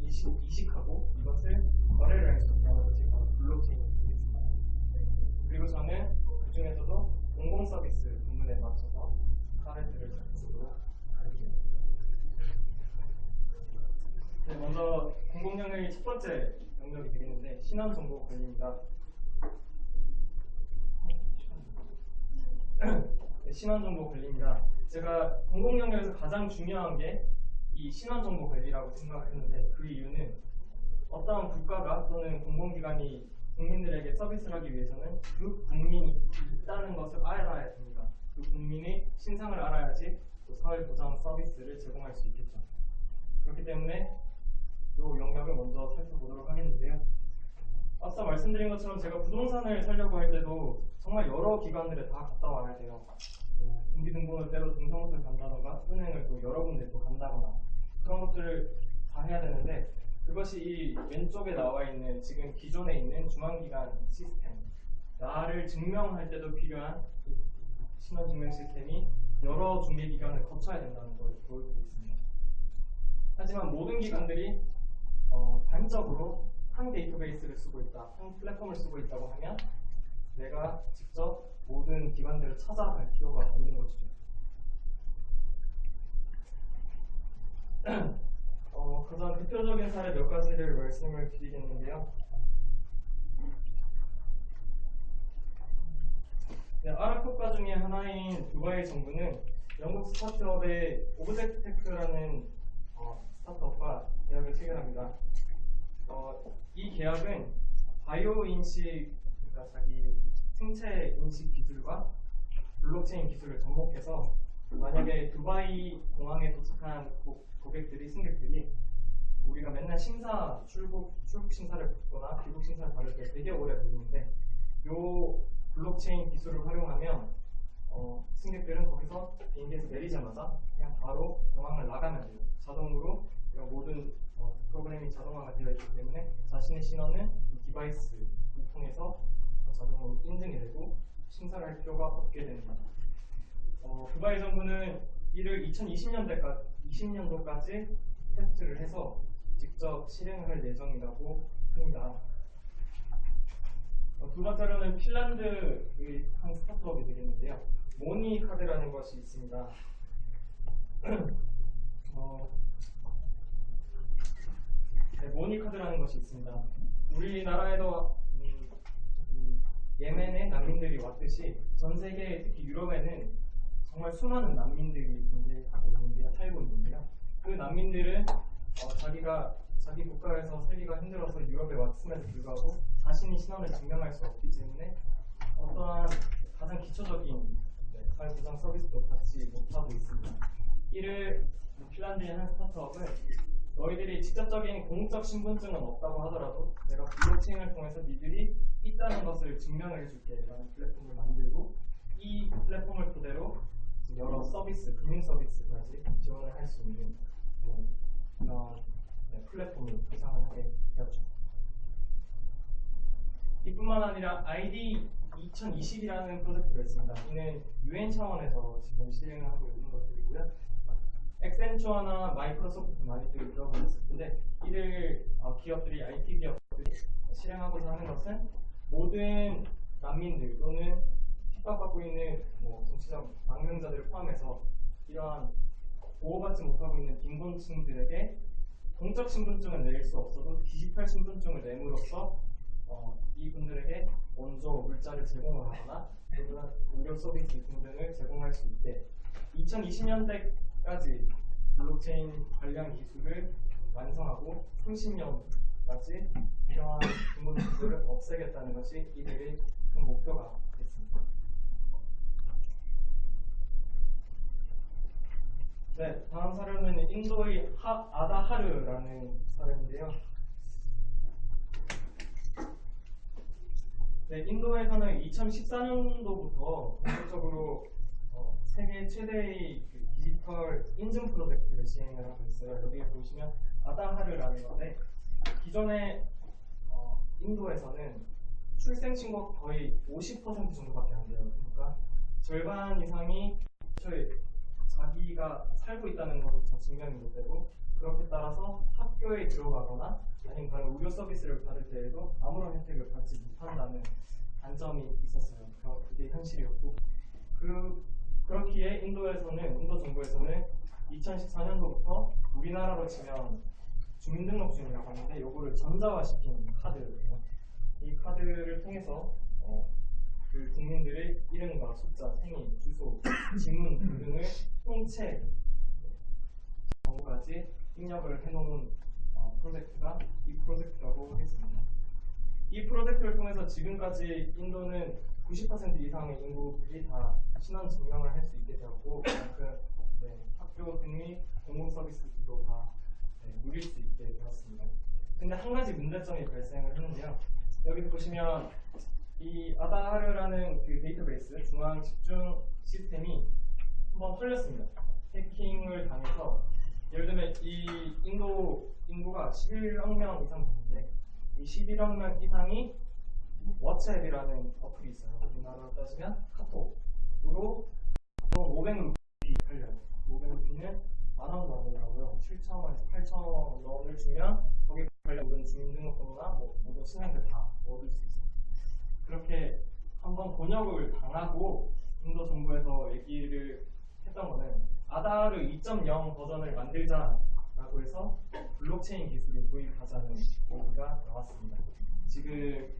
이식하고 이것을 거래를 할 수 있게 하는 것이 바로 블록체인이 되겠습니다. 그리고 저는 그 중에서도 공공 서비스 부문에 맞춰서 사례들을 잡도록 하겠습니다. 먼저 공공 영역의 첫 번째 영역이 되겠는데 신원 정보 권리입니다. 신원 정보 권리입니다. 제가 공공 영역에서 가장 중요한 게 이 신원 정보 권리라고 생각을 했는데 그 이유는 어떠한 국가가 또는 공공기관이 국민들에게 서비스를 하기 위해서는 그 국민이 있다는 것을 알아야 됩니다. 그 국민의 신상을 알아야지 또 사회보장 서비스를 제공할 수 있겠죠. 그렇기 때문에 이 영역을 먼저 살펴보도록 하겠는데요. 앞서 말씀드린 것처럼 제가 부동산을 사려고 할 때도 정말 여러 기관들에 다 갔다 와야 돼요. 등기등본을 때로 등성소를 간다던가 은행을 또 여러 군데 또 간다거나 그런 것들을 다 해야 되는데 그것이 이 왼쪽에 나와 있는 지금 기존에 있는 중앙기관 시스템 나를 증명할 때도 필요한 신원증명 시스템이 여러 중개기관을 거쳐야 된다는 걸 보여주고 있습니다. 하지만 모든 기관들이 단적으로 한 데이터베이스를 쓰고 있다, 한 플랫폼을 쓰고 있다고 하면 내가 직접 모든 기관들을 찾아갈 필요가 없는 것이죠. 가장 대표적인 사례 몇 가지를 말씀을 드리겠는데요. 아랍 국가 중에 하나인 두바이 정부는 영국 스타트업의 오브젝트테크라는 스타트업과 계약을 체결합니다. 이 계약은 바이오 인식, 그러니까 자기 생체 인식 기술과 블록체인 기술을 접목해서 만약에 두바이 공항에 도착한 고객들이, 승객들이 우리가 맨날 출국 심사를 받거나 귀국 심사를 받을 때 되게 오래 걸리는데 이 블록체인 기술을 활용하면 승객들은 거기서 비행기에서 내리자마자 그냥 바로 공항을 나가면 돼요. 자동으로 모든 프로그램이 자동화가 되어 있기 때문에 자신의 신원은 이 디바이스를 통해서 자동으로 인증이 되고 심사를 할 필요가 없게 됩니다. 두바이 정부는 이를 2020년도까지 테스트를 해서 직접 실행할 예정이라고 합니다. 두 번째로는 핀란드의 한 스타트업이 되겠는데요. 모니카드라는 것이 있습니다. 모니카드라는 것이 있습니다. 우리나라에도 예멘에 난민들이 왔듯이 전 세계 특히 유럽에는 정말 수많은 난민들이 존재하고 있는데요, 살고 있는데요. 그 난민들은 자기 국가에서 살기가 힘들어서 유럽에 왔음에도 불구하고 자신이 신원을 증명할 수 없기 때문에 어떠한 가장 기초적인 사회보장 서비스도 받지 못하고 있습니다. 이를 핀란드의 한 스타트업은 너희들이 직접적인 공적 신분증은 없다고 하더라도 내가 블록체인을 통해서 니들이 있다는 것을 증명을 해줄게 라는 플랫폼을 만들고 이 플랫폼을 토대로 여러 서비스, 금융 서비스까지 지원을 할 수 있는 그런 플랫폼을 구상을 하게 되었죠. 이뿐만 아니라 ID 2020이라는 프로젝트가 있습니다. 이는 UN 차원에서 지금 실행하고 있는 것들이고요. 엑센추어나 마이크로소프트 많이들 들어보셨을 텐데 이들 기업들이 IT 기업들이 실행하고자 하는 것은 모든 난민들 또는 핍박받고 있는 뭐 정치적 망명자들을 포함해서 이러한 보호받지 못하고 있는 빈곤층들에게 공적 신분증을 낼 수 없어도 디지털 신분증을 내므로써 이분들에게 먼저 물자를 제공을 하거나 또는 의료 서비스 등등을 제공할 수 있게 2020년대까지 블록체인 관련 기술을 완성하고 30년까지 이러한 빈곤층들을 없애겠다는 것이 이들의 큰 목표가 됐습니다. 네, 다음 사례는 인도의 아다하르라는 사례인데요. 네, 인도에서는 2014년도부터 본격적으로 세계 최대의 그 디지털 인증 프로젝트를 시행을 하고 있어요. 여기 보시면 아다하르라는 건데 기존에 인도에서는 출생 신고가 거의 50% 정도밖에 안 돼요. 그러니까 절반 이상이 자기가 살고 있다는 것조차 증명이 못 되고 그렇게 따라서 학교에 들어가거나 아니면 다른 의료 서비스를 받을 때에도 아무런 혜택을 받지 못한다는 단점이 있었어요. 그게 현실이었고 그렇기에 인도 정부에서는 2014년도부터 우리나라로 치면 주민등록증이라고 하는데 요거를 전자화시킨 카드예요. 이 카드를 통해서 그 국민들의 이름과 숫자, 생일, 주소, 지문 등등을 통째 정보까지 입력을 해놓은 프로젝트가 이 프로젝트라고 하겠습니다. 이 프로젝트를 통해서 지금까지 인도는 90% 이상의 인구들이 다 신원 증명을 할 수 있게 되었고 그만큼 학교 등의 공공 서비스도 다 누릴 수 있게 되었습니다. 근데 한 가지 문제점이 발생을 했는데요. 여기서 보시면 이 아다하르라는 그 데이터베이스 중앙 집중 시스템이 한번 털렸습니다. 해킹을 당해서 예를 들면 이 인도 인구가 11억 명 이상 되는데 이 11억 명 이상이 왓츠앱이라는 어플이 있어요. 우리나라로 따지면 카톡으로 500루피 팔려요. 500루피는 10,000원 정도라고요. 7,000원에서 8,000원을 주면 거기에 관련 모든 주민등록번호나 모든 신원들 다 얻을 수 있어요. 그렇게 한번 곤욕을 당하고 인도 정부에서 얘기를 했던 거는 아다하르 2.0 버전을 만들자라고 해서 블록체인 기술을 도입하자는 얘기가 나왔습니다. 지금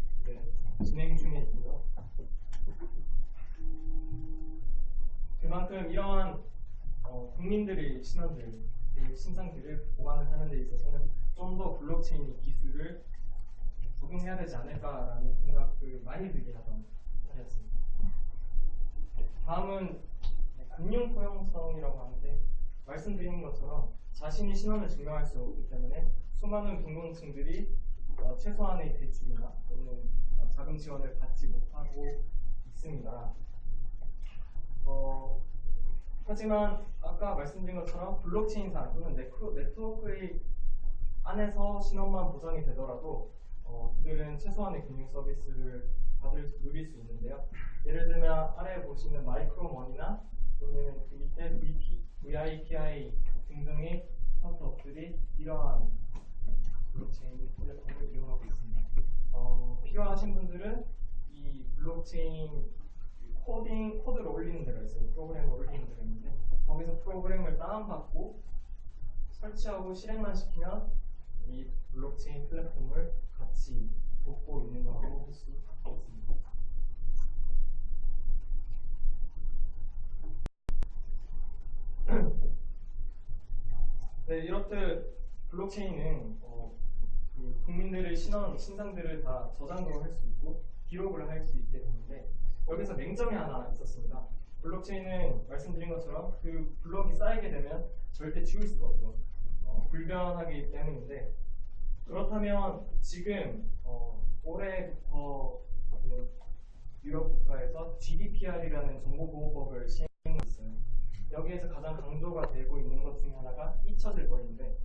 진행 중에 있고요. 그만큼 이러한 국민들의 신원들, 신상들을 보관을 하는 데 있어서는 좀 더 블록체인 기술을 적용해야 되지 않을까라는 생각을 많이 들게 하던 사례였습니다. 다음은 금융 포용성이라고 하는데 말씀드린 것처럼 자신이 신원을 증명할 수 없기 때문에 수많은 빈곤층들이 최소한의 대출이나 또는 자금 지원을 받지 못하고 있습니다. 하지만 아까 말씀드린 것처럼 블록체인상 또는 네트워크의 안에서 신원만 보장이 되더라도 그들은 최소한의 금융 서비스를 누릴 수 있는데요. 예를 들면 아래에 보시는 마이크로머니나 또는 그 밑에 VIPI 등등의 스타트업들이 이러한 블록체인 플랫폼을 이용하고 있습니다. 필요하신 분들은 이 블록체인 코드를 올리는 데가 있어요. 프로그램을 올리는 데가 있는데 거기서 프로그램을 다운받고 설치하고 실행만 시키면 이 블록체인 플랫폼을 같이 돕고 있는 거라고 할 수 있습니다. 네, 이렇듯 블록체인은 그 국민들의 신상들을 다 저장도 할 수 있고 기록을 할 수 있게 되는데 여기서 맹점이 하나 있었습니다. 블록체인은 말씀드린 것처럼 그 블록이 쌓이게 되면 절대 지울 수가 없죠. 불변하기 때문인데 그렇다면 지금 올해부터 유럽 국가에서 GDPR이라는 정보보호법을 시행하고 있어요. 여기에서 가장 강조가 되고 있는 것 중에 하나가 잊혀질 권리인데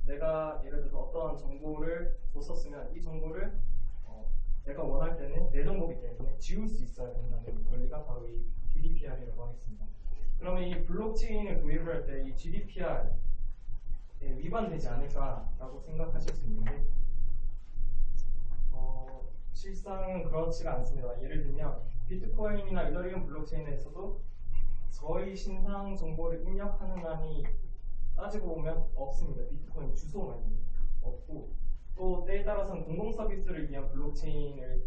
내가 예를 들어서 어떤 정보를 줬었으면 이 정보를 내가 원할 때는 내 정보이기 때문에 지울 수 있어야 된다는 권리가 바로 이 GDPR이라고 하겠습니다. 그러면 이 블록체인을 도입을 할 때 이 GDPR에 위반되지 않을까라고 생각하실 수 있는데 실상은 그렇지가 않습니다. 예를 들면 비트코인이나 이더리움 블록체인에서도 저희 신상 정보를 입력하는 한이 따지고 보면 없습니다. 비트코인 주소만 없고, 또 때에 따라서는 공공 서비스를 위한 블록체인을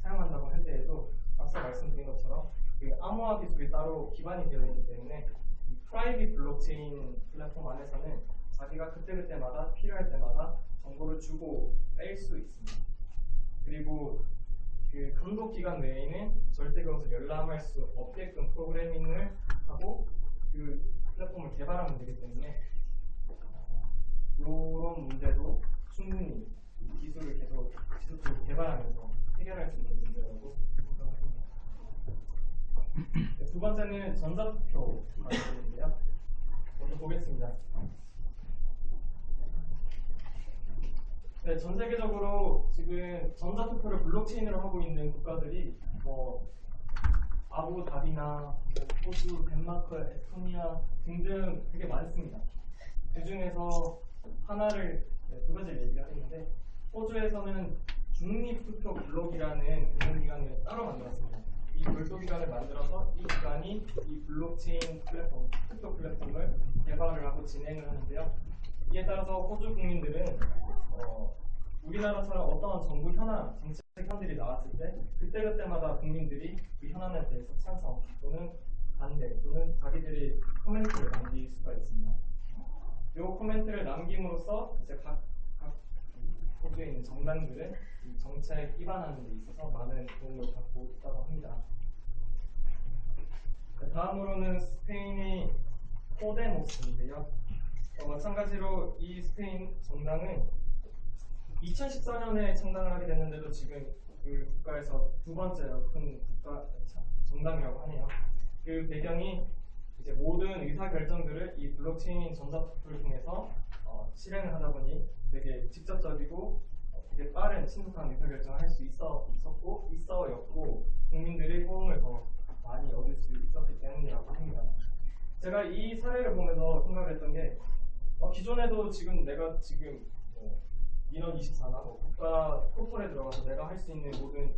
사용한다고 할 때에도 앞서 말씀드린 것처럼 그 암호화 기술이 따로 기반이 되어 있기 때문에 이 프라이빗 블록체인 플랫폼 안에서는 자기가 그때그때마다 필요할 때마다 정보를 주고 뺄 수 있습니다. 그리고 그 감독 기간 외에는 절대 그것을 열람할 수 없게끔 프로그래밍을 하고 그 플랫폼을 개발하면 되기 때문에 이런 문제도 충분히 기술을 계속 지속적으로 개발하면서 해결할 수 있는 문제라고 생각합니다. 두 번째는 전자투표 관련인데요. 먼저 보겠습니다. 네, 전 세계적으로 지금 전자투표를 블록체인으로 하고 있는 국가들이 아부다비나 호주, 덴마크, 에스토니아 등등 되게 많습니다. 그 중에서 하나를 두 가지 얘기를 하겠는데, 호주에서는 중립투표 블록이라는 공공기관을 따로 만들었습니다. 이 별도 기관을 만들어서 이 기관이 이 블록체인 플랫폼, 투표 플랫폼을 개발을 하고 진행을 하는데요. 이에 따라서 호주 국민들은 우리나라처럼 어떠한 정부 현안, 정책 현안들이 나왔을 때 그때그때마다 국민들이 그 현안에 대해서 찬성 또는 반대 또는 자기들이 코멘트를 남길 수가 있습니다. 이 코멘트를 남김으로써 이제 각 호주에 있는 정당들은 이 정책 입안하는 데 있어서 많은 도움을 받고 있다고 합니다. 다음으로는 스페인의 포데모스인데요. 마찬가지로 이 스페인 정당은 2014년에 창당을 하게 됐는데도 지금 그 국가에서 두 번째로 큰 국가 정당이라고 하네요. 그 배경이 이제 모든 의사 결정들을 이 블록체인 전자투표를 통해서 실행을 하다 보니 되게 직접적이고 되게 빠른 신속한 의사 결정을 할 수 있어였고 국민들의 호응을 더 많이 얻을 수 있었기 때문이라고 합니다. 제가 이 사례를 보면서 생각을 했던 게 기존에도 지금 내가 지금 민원24나 국가 포털에 들어가서 내가 할 수 있는 모든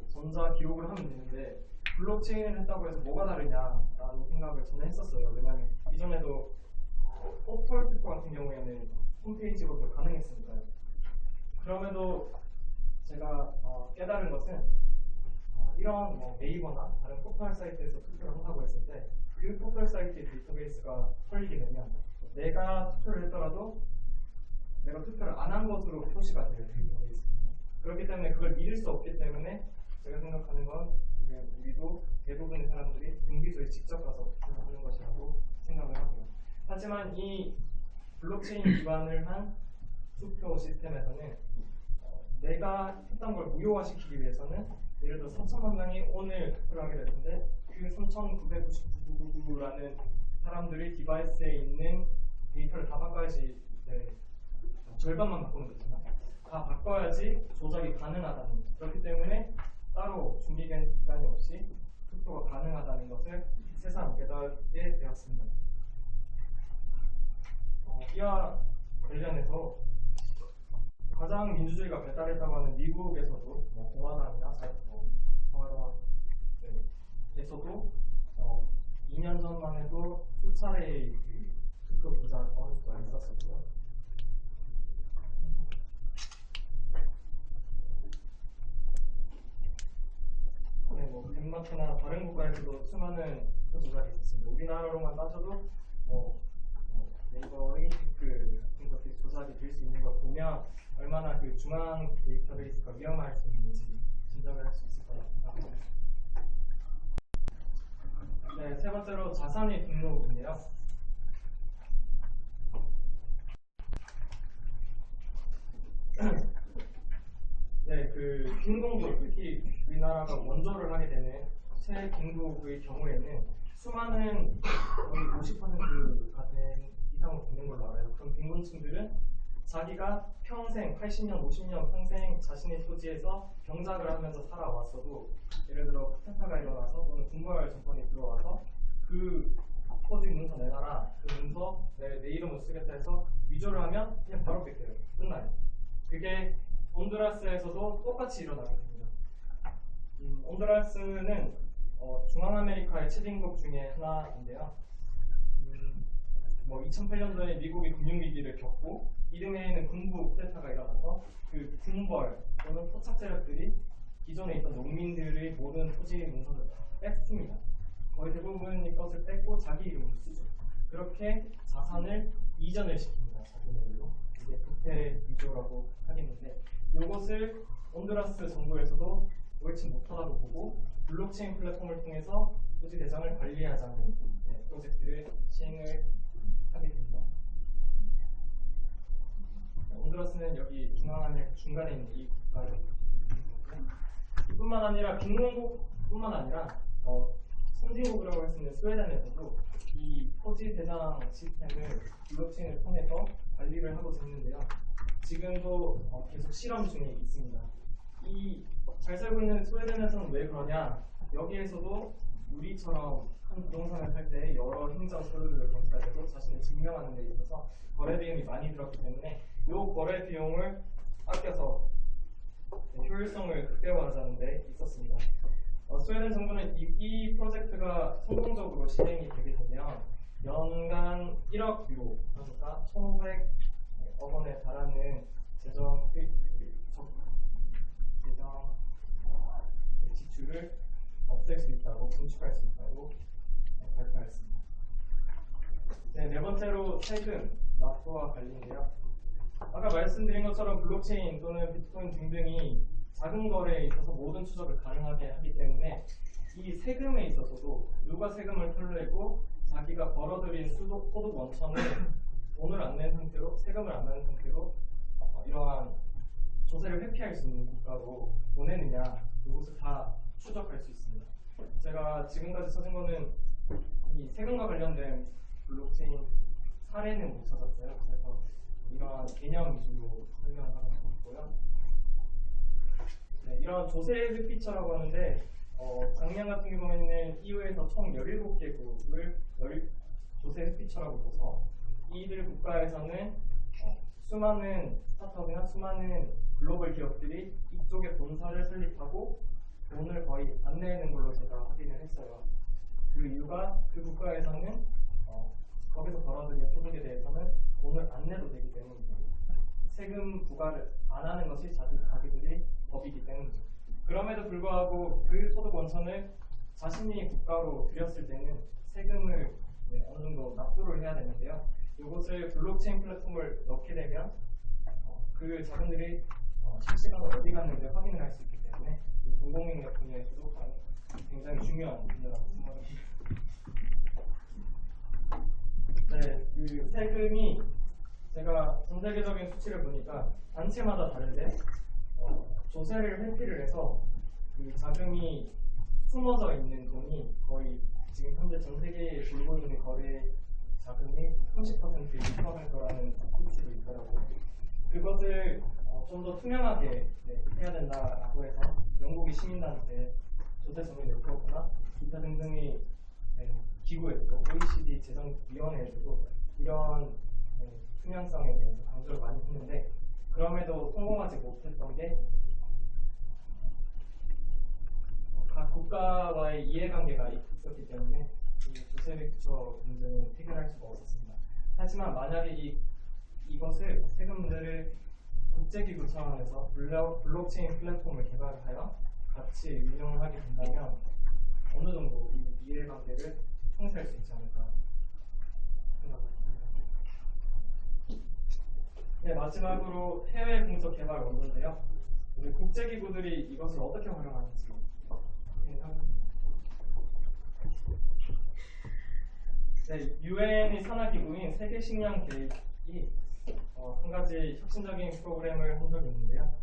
전자 기록을 하면 되는데 블록체인을 했다고 해서 뭐가 다르냐라는 생각을 저는 했었어요. 왜냐하면 이전에도 포털 투표 같은 경우에는 홈페이지로도 가능했으니까요. 그럼에도 제가 깨달은 것은 이런 네이버나 다른 포털 사이트에서 투표를 한다고 했을 때 그 포털 사이트의 데이터베이스가 털리게 되면 내가 투표를 했더라도 내가 투표를 안 한 것으로 표시가 되어 있습니다. 그렇기 때문에 그걸 믿을 수 없기 때문에 제가 생각하는 건 우리도 대부분의 사람들이 등기소에 직접 가서 투표를 하는 것이라고 생각을 하고요. 하지만 이 블록체인 기반을 한 투표 시스템에서는 내가 했던 걸 무효화시키기 위해서는 예를 들어 3천만 명이 오늘 투표를 하게 되는데 그 3,999라는 사람들이 디바이스에 있는 데이터를 다 바꿔야지 절반만 바꾸는 거잖아요. 다 바꿔야지 조작이 가능하다는 거죠. 그렇기 때문에 따로 준비된 기간이 없이 투표가 가능하다는 것을 새삼 깨닫게 되었습니다. 이와 관련해서 가장 민주주의가 발달했다고 하는 미국에서도 공화당이나 공화당에서도 2년 전만 해도 수차례의 투표 조작 건수가 있었었고요. 덴마크나 다른 국가에서도 수많은 투표 조작이 있었습니다. 우리나라로만 따져도 네이버의 댓글 같은 것들이 조작이 될 수 있는 걸 보면 얼마나 그 중앙 데이터베이스가 위험할 수 있는지 짐작을 할 수 있을 거라고 생각합니다. 네, 세 번째로 자산의 등록인데요. 네, 그 빈공부, 특히 우리나라가 원조를 하게 되는 새 빈국의 경우에는 수많은 거의 50%가 된 이상으로 되는 걸로 알아요. 그럼 빈곤층들은 자기가 평생 80년, 50년 평생 자신의 토지에서 경작을 하면서 살아왔어도 예를 들어 쿠데타가 일어나서 또는 군부활 정권이 들어와서 그 토지 문서 내놔라, 그 문서 내 이름을 쓰겠다 해서 위조를 하면 그냥 바로 뺏겨요. 끝나요. 그게 온두라스에서도 똑같이 일어나게 됩니다. 온두라스는 중앙아메리카의 최빈국 중에 하나인데요. 2008년도에 미국이 금융위기를 겪고 이듬해에는 군부 쿠데타가 일어나서 그 군벌 또는 토착 세력들이 기존에 있던 농민들의 모든 토지 문서를 다 뺐습니다. 거의 대부분 것을 뺐고 자기 이름으로 쓰죠. 그렇게 자산을 이전을 시킵니다. 자기네들로. 이게 부패 위조라고 하겠는데, 이것을 온두라스 정부에서도 옳지 못하다고 보고 블록체인 플랫폼을 통해서 토지 대장을 관리하자는 프로젝트를 시행을 하게 됩니다. 온두라스는 여기 중앙아메리카 중간에 있는 이 국가를 뿐만 아니라 빈공국뿐만 아니라 선진국이라고 할 수 있는 스웨덴에서도 이 토지 대장 시스템을 블록체인을 통해서 관리를 하고 있는데요. 지금도 계속 실험 중에 있습니다. 이 잘 살고 있는 스웨덴에서는 왜 그러냐? 여기에서도 우리처럼 한 부동산을 살 때 여러 행정 서류들을 거쳐야 되고 자신을 증명하는 데 있어서 거래 비용이 많이 들었기 때문에 이 거래 비용을 아껴서 효율성을 극대화하자는 데 있었습니다. 스웨덴 정부는 이 프로젝트가 성공적으로 실행이 되게 되면 연간 1억 유로, 그러니까 1,500억 원에 달하는 재정 지출을 없앨 수 있다고, 분축할 수 있다고 발표했습니다. 네 번째로 세금, 납부와 관리인데요. 아까 말씀드린 것처럼 블록체인 또는 비트코인 등등이 작은 거래에 있어서 모든 추적을 가능하게 하기 때문에 이 세금에 있어서도 누가 세금을 털내고 자기가 벌어들인 소득 원천을 돈을 안 낸 상태로, 세금을 안 내는 상태로 이러한 조세를 회피할 수 있는 국가로 보내느냐, 이것을 다 추적할 수 있습니다. 제가 지금까지 찾은 거는 이 세금과 관련된 블록체인 사례는 못 찾았어요. 그래서 이러한 개념 위주로 설명을 하고 있고요. 이런 조세 회피처라고 하는데 작년 같은 경우에는 EU에서 총 17개국을 조세 회피처라고 둬서 이들 국가에서는 수많은 스타트업이나 수많은 글로벌 기업들이 이쪽에 본사를 설립하고 돈을 거의 안 내는 걸로 제가 확인을 했어요. 그 이유가 그 국가에서는 거기서 벌어들인 소득에 대해서는 돈을 안 내도 되기 때문이고 세금 부과를 안 하는 것이 자기들이 법이기 때문이죠. 그럼에도 불구하고 그 소득 원천을 자신이 국가로 들였을 때는 세금을 어느 정도 납부를 해야 되는데요. 이것을 블록체인 플랫폼을 넣게 되면 그 자금들이 실시간으로 어디 갔는지 확인을 할 수 있기 때문에 공공인력 분야에서도 굉장히 중요한 분야라고 생각합니다. 그 세금이 제가 전 세계적인 수치를 보니까 단체마다 다른데 조세를 회피를 해서 그 자금이 숨어져 있는 돈이 거의 지금 현재 전 세계에 돌고 있는 거래 자금의 30% 육박할 거라는 수치도 있더라고요. 그것을 좀 더 투명하게 해야 된다라고 해서 영국의 시민단체 조세성의 네트워크나 기타 등등의 기구에서도 OECD 재정위원회에서도 이런 투명성에 대해서 강조를 많이 했는데 그럼에도 성공하지 못했던 게 각 국가와의 이해관계가 있었기 때문에 이 조세 회피처 문제는 해결할 수가 없었습니다. 하지만 만약에 이것을 세금들을 국제기구 차원에서 블록체인 플랫폼을 개발하여 같이 운영을 하게 된다면 어느 정도 이 이해관계를 통제할 수 있지 않을까 생각합니다. 마지막으로 해외 공적 개발 원조인데요. 우리 국제기구들이 이것을 어떻게 활용하는지 유엔의 산하기구인 세계식량계획이 한 가지 혁신적인 프로그램을 한 적이 있는데요.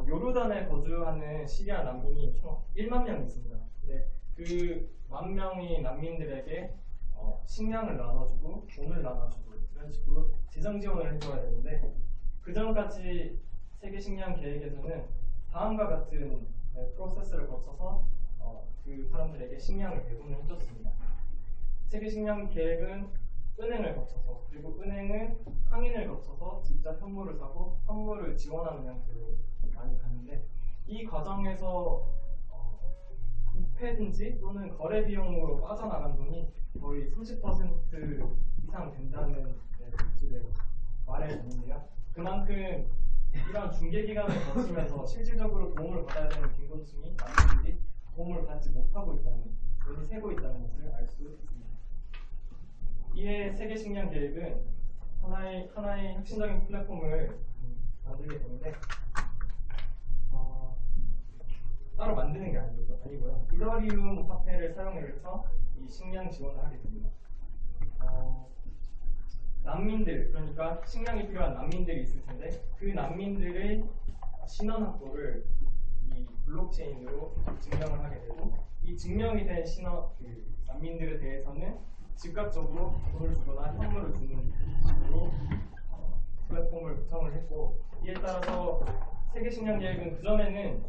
요르단에 거주하는 시리아 난민이 총 1만 명 있습니다. 근데 그 10,000명의 난민들에게 식량을 나눠주고 돈을 나눠주고 이런 식으로 재정 지원을 해줘야 되는데 그 전까지 세계식량계획에서는 다음과 같은 프로세스를 거쳐서 그 사람들에게 식량을 배분을 해줬습니다. 세계식량계획은 은행을 거쳐서, 그리고 은행은 상인을 거쳐서 직접 현물을 사고 현물을 지원하는 형태로 많이 가는데, 이 과정에서 부패든지 또는 거래 비용으로 빠져나간 돈이 거의 30% 이상 된다는 기술에 말해주는데요. 그만큼 이런 중개기관을 거치면서 실질적으로 도움을 받아야 되는 빈곤층이 많은들이 도움을 받지 못하고 있다는, 돈이 새고 있다는 것을 알 수 있습니다. 이에 세계 식량 계획은 하나의 혁신적인 플랫폼을 만들게 되는데, 따로 만드는 게 아니고요. 이더리움 화폐를 사용해서 이 식량 지원을 하게 됩니다. 난민들, 그러니까 식량이 필요한 난민들이 있을 텐데, 그 난민들의 신원 확보를 이 블록체인으로 증명을 하게 되고, 이 증명이 된 난민들에 대해서는 즉각적으로 돈을 주거나 현물을 주는 식으로 플랫폼을 구성을 했고, 이에 따라서 세계 식량 계획은 그전에는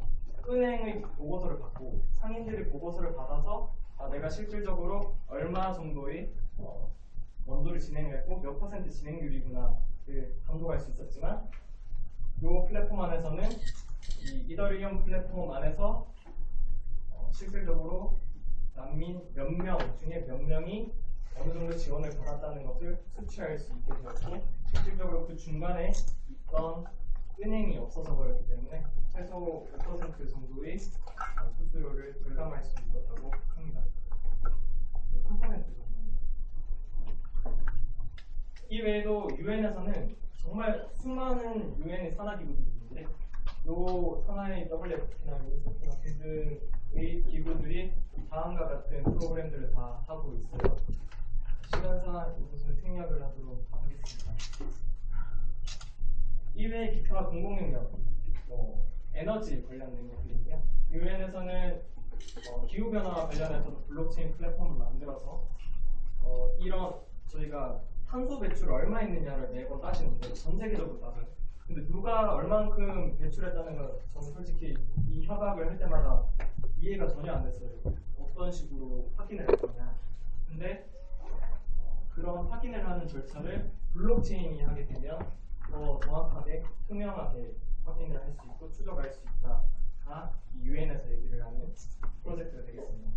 은행의 보고서를 받고 상인들의 보고서를 받아서 내가 실질적으로 얼마 정도의 원도를 진행했고 몇 퍼센트 진행률이구나 감독할 수 있었지만, 이 플랫폼 안에서는 이 이더리움 플랫폼 안에서 실질적으로 난민 몇 명 중에 몇 명이 어느 정도 지원을 받았다는 것을 수치할 수 있게 되었고, 실질적으로 그 중간에 있던 은행이 없어서 그렇기 때문에 최소 5% 정도의 수수료를 절감할 수 있었다고 합니다. 3% 정도. 이 외에도 유엔에서는 정말 수많은 유엔의 산하기구들이 있는데, 이 산하의 WFP나 유니세프나 등등의 기구들이 다음과 같은 프로그램들을 다 하고 있어요. 시간상 이것은 생략을 하도록 하겠습니다. 이외에 기타 공공영역, 에너지 관련 영역들인데요. 유엔에서는 기후변화와 관련해서도 블록체인 플랫폼을 만들어서 이런 저희가 탄소 배출을 얼마 있느냐를 매번 따지는데, 전 세계적으로 따져요. 근데 누가 얼만큼 배출했다는 걸 저는 솔직히 이 협약을 할 때마다 이해가 전혀 안 됐어요. 어떤 식으로 확인을 할 거냐. 근데 그런 확인을 하는 절차를 블록체인이 하게 되면 더 정확하게 투명하게 확인을 할 수 있고 추적할 수 있다가 이 유엔에서 얘기를 하는 프로젝트가 되겠습니다.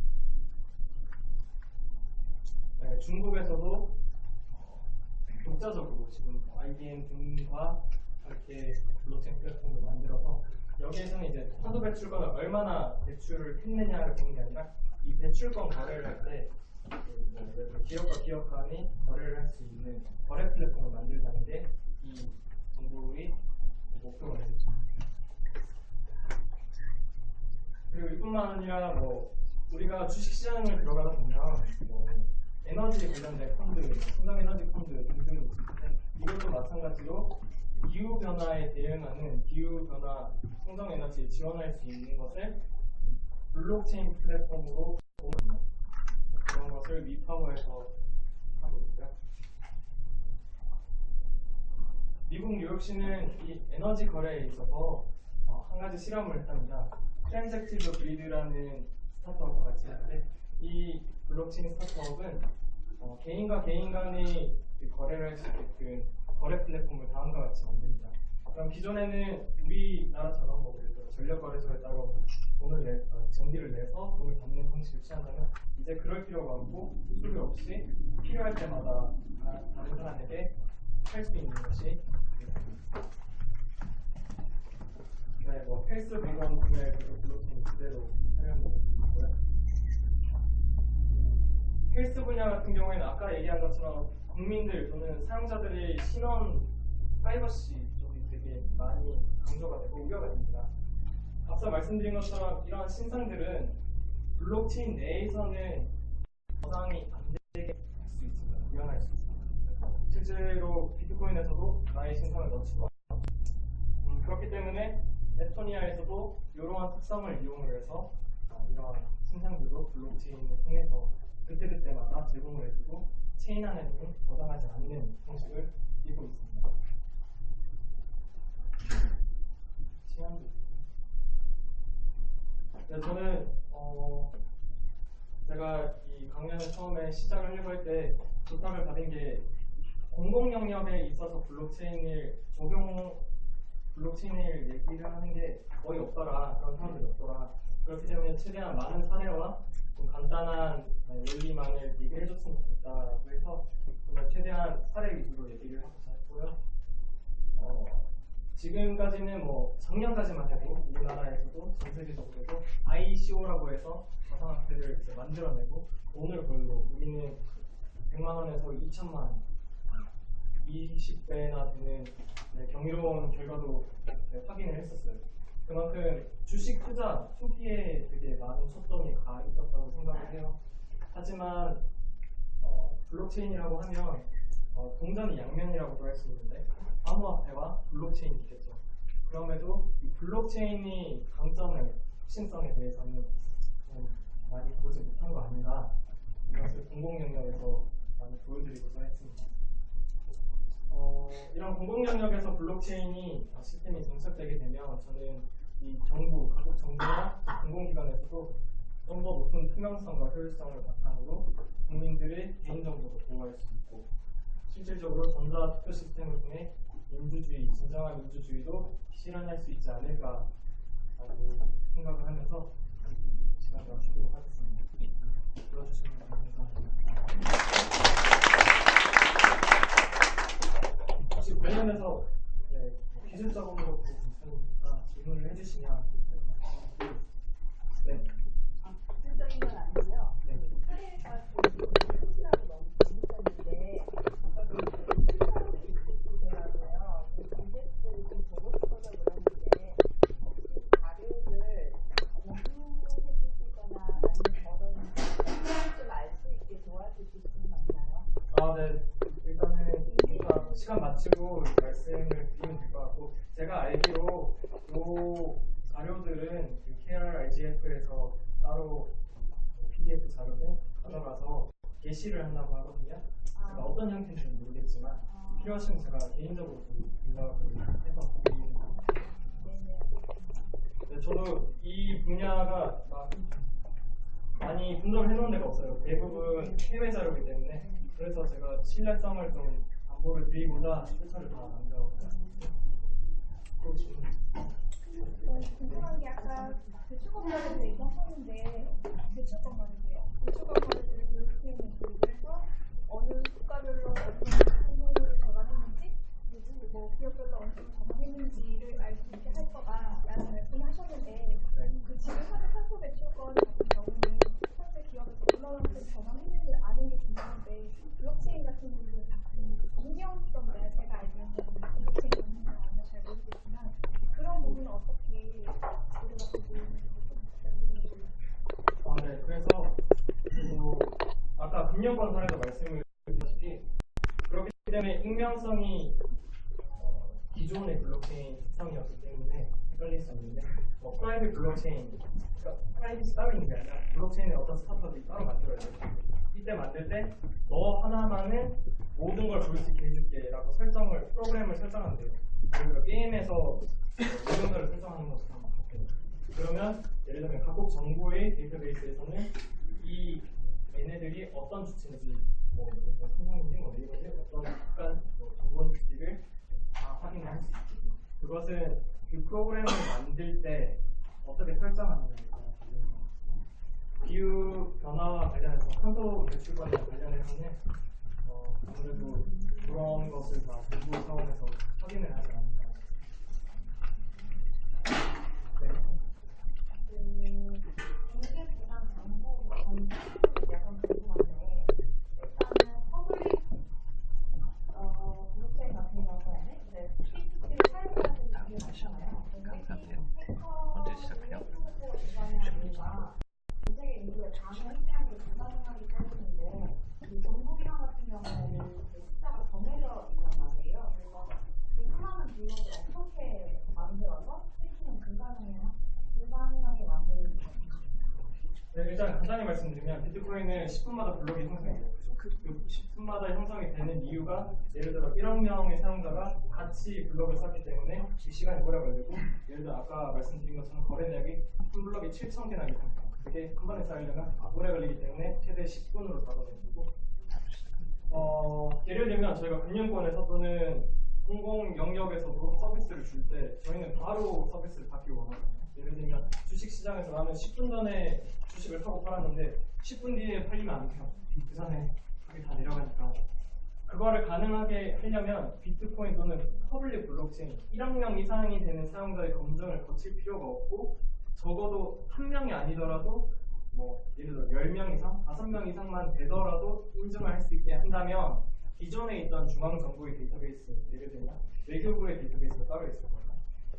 네, 중국에서도 독자적으로 지금 IBM 등과 함께 블록체인 플랫폼을 만들어서, 여기에서는 이제 탄소 배출권을 얼마나 배출을 했느냐를 보는 게 아니라 이 배출권 거래를 할 때 기업과 기업 간이 거래를 할 수 있는 거래 플랫폼을 만들자는 게 이 정부의 목표가 되겠죠. 그리고 이뿐만 아니라 우리가 주식시장을 들어가다 보면 에너지 관련된 펀드, 풍성에너지 펀드 등등이 있는데, 이것도 마찬가지로 기후변화에 대응하는 기후변화 풍성에너지에 지원할 수 있는 것을 블록체인 플랫폼으로 그런 것을 미파워에서 하고 있고요. 미국 뉴욕시는 이 에너지 거래에 있어서 한 가지 실험을 했답니다. 트랜잭티브 그리드라는 스타트업과 같이 하는데, 이 블록체인 스타트업은 개인과 개인 간의 거래를 할 수 있게끔 거래 플랫폼을 다음과 같이 만듭니다. 그럼 기존에는 우리나라처럼 예를 들어 전력거래소에 따로 전기를 내서 돈을 받는 방식을 취한다면, 이제 그럴 필요가 없고 수수료 없이 필요할 때마다 다른 사람에게 할 수 있는 것이 되겠습니다. 네, 헬스 100원 구매에서도 블록체인 그대로 사용되고요. 헬스 분야 같은 경우에는 아까 얘기한 것처럼 국민들 또는 사용자들의 신원 프라이버시 쪽이 되게 많이 강조가 되고 우려가 됩니다. 앞서 말씀드린 것처럼 이러한 신상들은 블록체인 내에서는 저장이 안 되게 할 수 있습니다. 구현할 수 있습니다. 실제로 비트코인에서도 나의 신상을 넣지도 않습니다. 그렇기 때문에 에토니아에서도 이러한 특성을 이용을 해서 이러한 신상들도 블록체인을 통해서 그때그때마다 제공을 해주고 체인 안에는 저장하지 않는 형식을 띄고 있습니다. 네, 저는 제가 이 강연을 처음에 시작을 하려고 할 때 부탁을 받은 게 공공 영역에 있어서 블록체인을 얘기를 하는 게 거의 없더라. 그런 사람들이 없더라. 그렇기 때문에 최대한 많은 사례와 좀 간단한 원리만을 얘기를 해줬으면 좋겠다고 해서 정말 최대한 사례 위주로 얘기를 하고자 했고요. 지금까지는 뭐 작년까지만 해도 우리나라에서도 전 세계적으로도 ICO라고 해서 가상화폐를 이제 만들어내고 돈을 벌고 우리는 100만 원에서 2천만 원 20배나 되는 경이로운 결과도 확인을 했었어요. 그만큼 주식 투자 초기에 되게 많은 초점이 가 있었다고 생각을 해요. 하지만 블록체인이라고 하면 동전이 양면이라고도 할 수 있는데 암호화폐와 블록체인이 있겠죠. 그럼에도 이 블록체인이 강점의 혁신성에 대해서는 많이 보지 못한 거 아닌가, 이것을 공공 영역에서 많이 보여드리고자 했습니다. 이런 공공 영역에서 블록체인이 시스템이 정착되게 되면 저는 이 정부, 각국 정부나 공공기관에서도 좀 더 높은 투명성과 효율성을 바탕으로 국민들의 개인정보도 보호할 수 있고 실질적으로 전자투표 시스템을 통해 민주주의, 진정한 민주주의도 실현할 수 있지 않을까라고 생각을 하면서 시간을 마치도록 하겠습니다. 들어주시면 감사합니다. 혹시 관련해서 기술적으로 질문을 해주시면. 네. 기술적인 건 아니고요. 네. 사례가 소스라고 너무 재밌었는데 아까 그 사람들이 있으시더라고요. 이제스 좀 보고 싶어서 그러는데 혹시 자료를 공유해 주시거나 아니면 저런 알 수 있게 도와주실 수는 없나요? 네. 일단은 제가 시간 마치고 말씀을 드리면 될 것 같고, 제가 알기로 이 자료들은 그 KRIGF에서 따로 PDF 자료를 가져가서 게시를 한다고 하거든요. 제가 어떤 형태인지는 모르겠지만 필요하시면 제가 개인적으로 연락을 해서 드리는 겁니다. 네, 저도 이 분야가 많이 분석을 해놓은 데가 없어요. 대부분 해외 자료이기 때문에. 그래서 제가 신뢰성을 좀 담보를 드리고자 출처를 다 남겨봤습니다. 궁금한 게 아까 대출권만에서 얘기하셨는데 대출권만에서요. 대출권만에서 이렇게 있는 기준에서 어느 국가별로 어느 정도를 저감했는지 그리고 뭐 기업별로 어느 정도 저감했는지를 알 수 있게 할 거다라는 말씀을 하셨는데 그 지금 하는 탄소 대출권 같은 경우는 현재 기업에서 얼마만큼 저감했는지를 아는 게 중요한데 블록체인 같은 경우는 익명성인데 제가 알기로는 블록체인 같은 경우는 잘 모르겠지만 그런 부분은 어떻게 우리가 보고 있는지 네, 그래서 아까 금융권 사례도 말씀을 드렸다시피 그렇기 때문에 익명성이 기존의 블록체인 특성이었기 때문에 헷갈릴 수 있는데 프라이빗 블록체인, 그러니까 프라이빗이 따로 있는 게 아니라 블록체인의 어떤 스타트업이 따로 만들어야 돼요. 이때 만들 때 너 하나만은 모든 걸 볼 수 있게 해줄게 라고 프로그램을 설정한대요. 그러니까 게임에서 운영자를 설정하는 것처럼 같아요. 그러면 예를 들면 각국 정부의 데이터베이스에서는 이 얘네들이 어떤 주체인지, 뭐 삼성인지 뭐 네이버인지 어떤 약간 정보인지를 다 확인을 할 수 있고, 그것은 그 프로그램을 만들 때 어떻게 설정하느냐에 따라 달립니다. 기후 변화와 관련해서 탄소 배출과에 관련해서는 아무래도 그런 것을 다 정부 차원에서 확인을 하지 않을까. 네. 공개부랑 정보 약간 궁금한데 일단은 퍼블릭 블록체인 같은 경우에는 이제 P2P를 사용하는 게 많잖아요. 언제 시작해요? 전세계 인구의 반을 회피하는 게 불가능하기 때문인데 이 정부기관 같은 경우에는 그 숫자가 정해져 있단 말이에요. 그래서 그 수많은 블록을 어떻게 만들어서 회피는 불가능해요? 불가능하게 만드는 게 네, 일단 간단히 말씀드리면 비트코인은 10분마다 블록이 형성이 돼요. 그 10분마다 형성이 되는 이유가 예를 들어 1억 명의 사용자가 같이 블록을 쌓기 때문에 이 시간이 오래 걸리고, 예를 들어 아까 말씀드린 것처럼 거래량이 한 블록이 7,000개나 있습니다. 그게 한 번에 쌓이려면 오래 걸리기 때문에 최대 10분으로 잡아내고, 예를 들면 저희가 금융권에서 또는 공공 영역에서도 서비스를 줄 때 저희는 바로 서비스를 받기 원하거든요. 예를 들면 주식 시장에서 나는 10분 전에 주식을 사고 팔았는데 10분 뒤에 팔리면 안 돼요. 그 전에 그게 다 내려가니까. 그거를 가능하게 하려면 비트코인 또는 퍼블릭 블록체인 1억 명 이상이 되는 사용자의 검증을 거칠 필요가 없고, 적어도 한 명이 아니더라도 뭐 예를 들어 10명 이상, 5명 이상만 되더라도 인증을 할 수 있게 한다면 기존에 있던 중앙정부의 데이터베이스, 예를 들면 외교부의 데이터베이스가 따로 있을 거예요.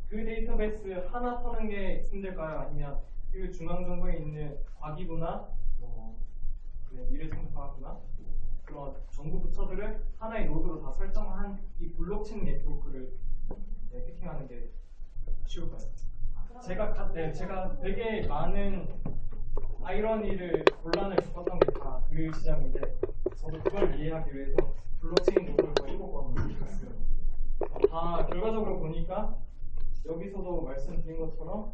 그 데이터베이스 하나 터는 게 힘들까요? 아니면 그 중앙정부에 있는 과기부나 미래통합부나 그런 정부 부처들을 하나의 노드로 다 설정한 이 블록체인 네트워크를 해킹하는 게 쉬울까요? 제가 되게 많은 아이러니를 곤란을 겪었던 게 다 그 시장인데, 저도 그걸 이해하기 위해서 블록체인 노드를 거의 7번 만들었어요. 다 결과적으로 보니까 여기서도 말씀드린 것처럼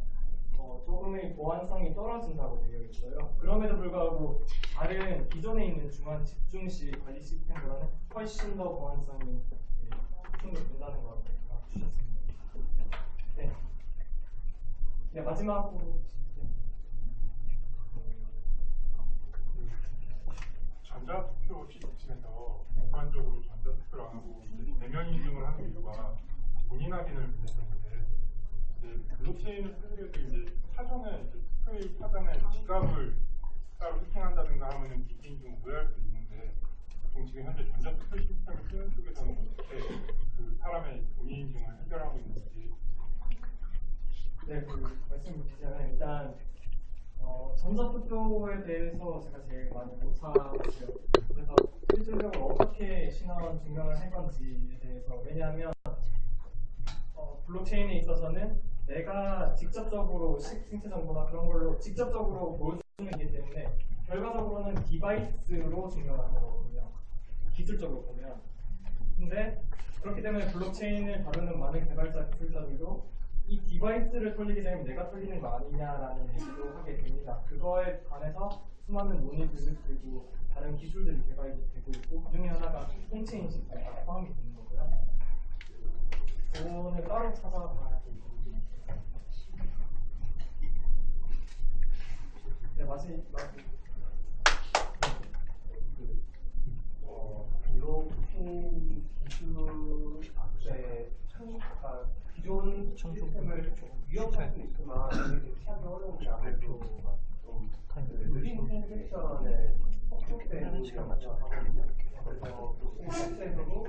조금의 보안성이 떨어진다고 되어 있어요. 그럼에도 불구하고 다른 기존에 있는 중앙 집중시 관리 시스템보다는 훨씬 더 보안성이 충족된다는 걸 주셨습니다. 네, 마지막으로 전자투표 시스템에서 일반적으로 전자투표를 안 하고 대면 인증을 하는 이유가 본인 확인을 위해서인데, 블록체인을 쓰더라도 이제 사전에 투표일 사전에 지갑을 따로 세팅한다든가 하면은 기기 인증을 오해할 수 있는데, 보통 지금 현재 전자투표 시스템을 쓰는 쪽에서는 어떻게 그 사람의 본인 인증을 해결하고 있는지. 네, 말씀을 드리자면 일단 전자투표에 대해서 제가 제일 많이 못하고요. 그래서 실질적으로 어떻게 신원 증명을 할 건지에 대해서, 왜냐하면 블록체인에 있어서는 내가 직접적으로 신체 정보나 그런 걸로 직접적으로 보여주는 게 때문에 결과적으로는 디바이스로 증명하는 거거든요. 기술적으로 보면. 근데 그렇기 때문에 블록체인을 다루는 많은 개발자 기술자들도 이 디바이스를 털리게 되면 내가 털리는 거 아니냐라는 얘기도 하게 됩니다. 그거에 관해서 수많은 논의들 그리고 다른 기술들이 개발이 되고 있고, 그 중에 하나가 통체 인식까지 포함이 되는 거고요. 그거는 따로 찾아봐야 되거든요. 네, 블록체인 기술의 기존 시스템을 위협할 수 있지만 피하기 어려운 게 아무래도 좀 느린 트랜잭션에 속도된 시간이라고 하거든요. 그래서 블록체인 자체에서도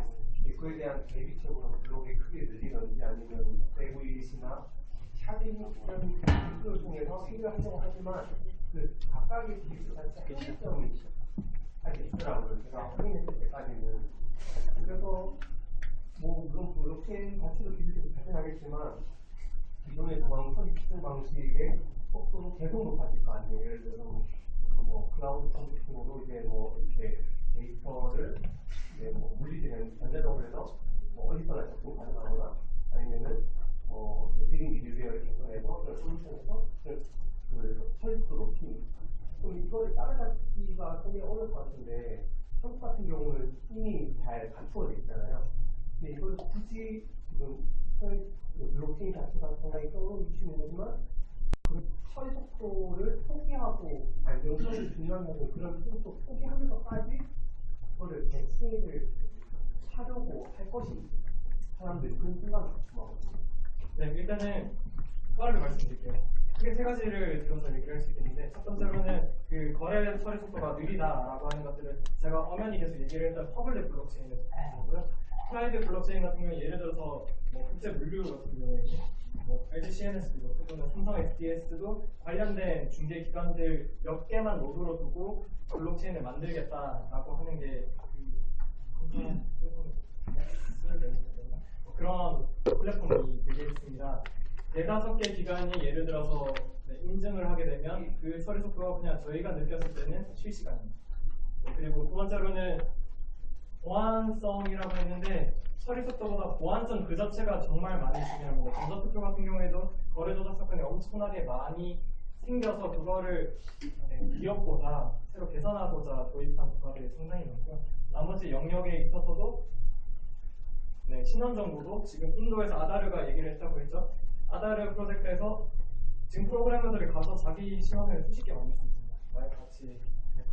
그에 대한 대비책으로 블록의 크기를 늘리든지 아니면 세구이시나 샤딩 이런 기술을 통해서 해결하려고 하지만 그 각각의 기술 자체 한계점이 사실 있더라고요. 제가 확인했을 때까지는. 그래서 뭐 물론 블록체인 자체도 기술이 발전하겠지만 기존의 중앙 처리 시스템 방식의 속도도 계속 높아질 거 아니에요. 예를 들어서 뭐 클라우드 컴퓨팅으로 이제 뭐 이렇게 데이터를 이제 뭐 물리적인 전자적으로 해서 뭐 어디서나 접근 가능하거나 아니면은 비딩 미들웨어를 개선해서 그걸 솔루션해서 그 처리도 높이. 그럼 이거를 따라잡기가 굉장히 어려울 것 같은데, 한국 같은 경우는 이미 잘 갖추어져 있잖아요. 근데 이걸 굳이 지금 블록체인 자체가 상당히 떠오르는 이슈는 거지만 그 처리 속도를 포기하고 안정성이 중요한 거고 그런 속도 포기하면서까지 그거를 대체를 하려고 할 것인지 사람들이 그런 생각을 갖고 하거든요. 네, 일단은 빠르게 말씀드릴게요. 크게 세 가지를 들어서 얘기를 할 수 있겠는데, 첫 번째로는 그 거래 처리 속도가 느리다라고 하는 것들을 제가 엄연히 계속 얘기를 했던 퍼블릭 블록체인을 보고요. 프라이빗 블록체인 같은 경우는 예를 들어서 뭐 국제 물류 같은 경우에 뭐 LG CNS도 또는 삼성 SDS도 관련된 중개 기관들 몇 개만 노드로 두고 블록체인을 만들겠다라고 하는 게 그런 플랫폼이 되겠습니다. 4-5개 기관이 예를 들어서 인증을 하게 되면 그 처리 속도가 그냥 저희가 느꼈을 때는 실시간입니다. 그리고 두 번째로는 보안성이라고 했는데, 처리 속도보다 보안성 그 자체가 정말 많이 중요합니다. 전자투표 같은 경우에도 거래 조작 사건이 엄청나게 많이 튕겨서 그거를 기업보다 새로 개선하고자 도입한 국가들이 상당히 많고요. 나머지 영역에 있어서도 신원 정보도 지금 인도에서 아다르가 얘기를 했다고 했죠. 아다르 프로젝트에서 지금 프로그래머들이 가서 자기 시험을 수십 개 만들 수 있습니다. 같이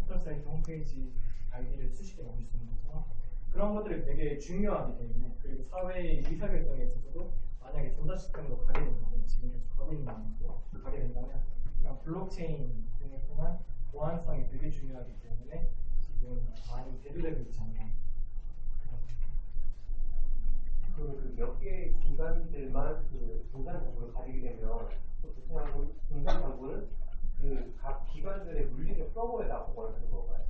포털 사이트 홈페이지 아이디를 수십 개 만들 수 있는 거죠. 그런 것들이 되게 중요하기 때문에, 그리고 사회의 의사결정에 있어서도 만약에 전자시스템으로 가게 된다면, 지금 계속 가고 있는 방향으로 가게 된다면 이런 블록체인 등을 통한 보안성이 되게 중요하기 때문에 지금 많이 대두되고 있지 않나. 그 몇 개 기관들만 그 분산 정보를 가지게 되면 분산 정보는 그 각 기관들의 물리적 서버에다 보관을 하는 건가요?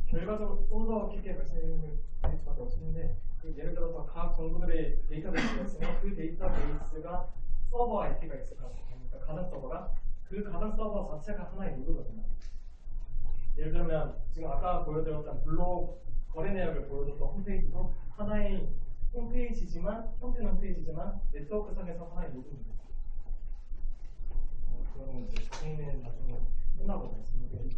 결과적으로 좀 더 깊게 말씀을 드릴 수밖에 없는데, 그 예를 들어서 각 정부들의 데이터베이스가 있으면 그 데이터베이스가 서버 IP가 있을 것 같아요. 그러니까 가상 서버가 그 가상 서버 자체가 하나의 노드거든요. 예를 들면 지금 아까 보여드렸던 블록 거래 내역을 보여줬던 홈페이지도 하나의 홈페이지지만, 형태는 홈페이지지만 네트워크 상에서 하나의 노드입니다. 그거는 이제 자세히는 나중에 끝나고 말씀드리겠습니다.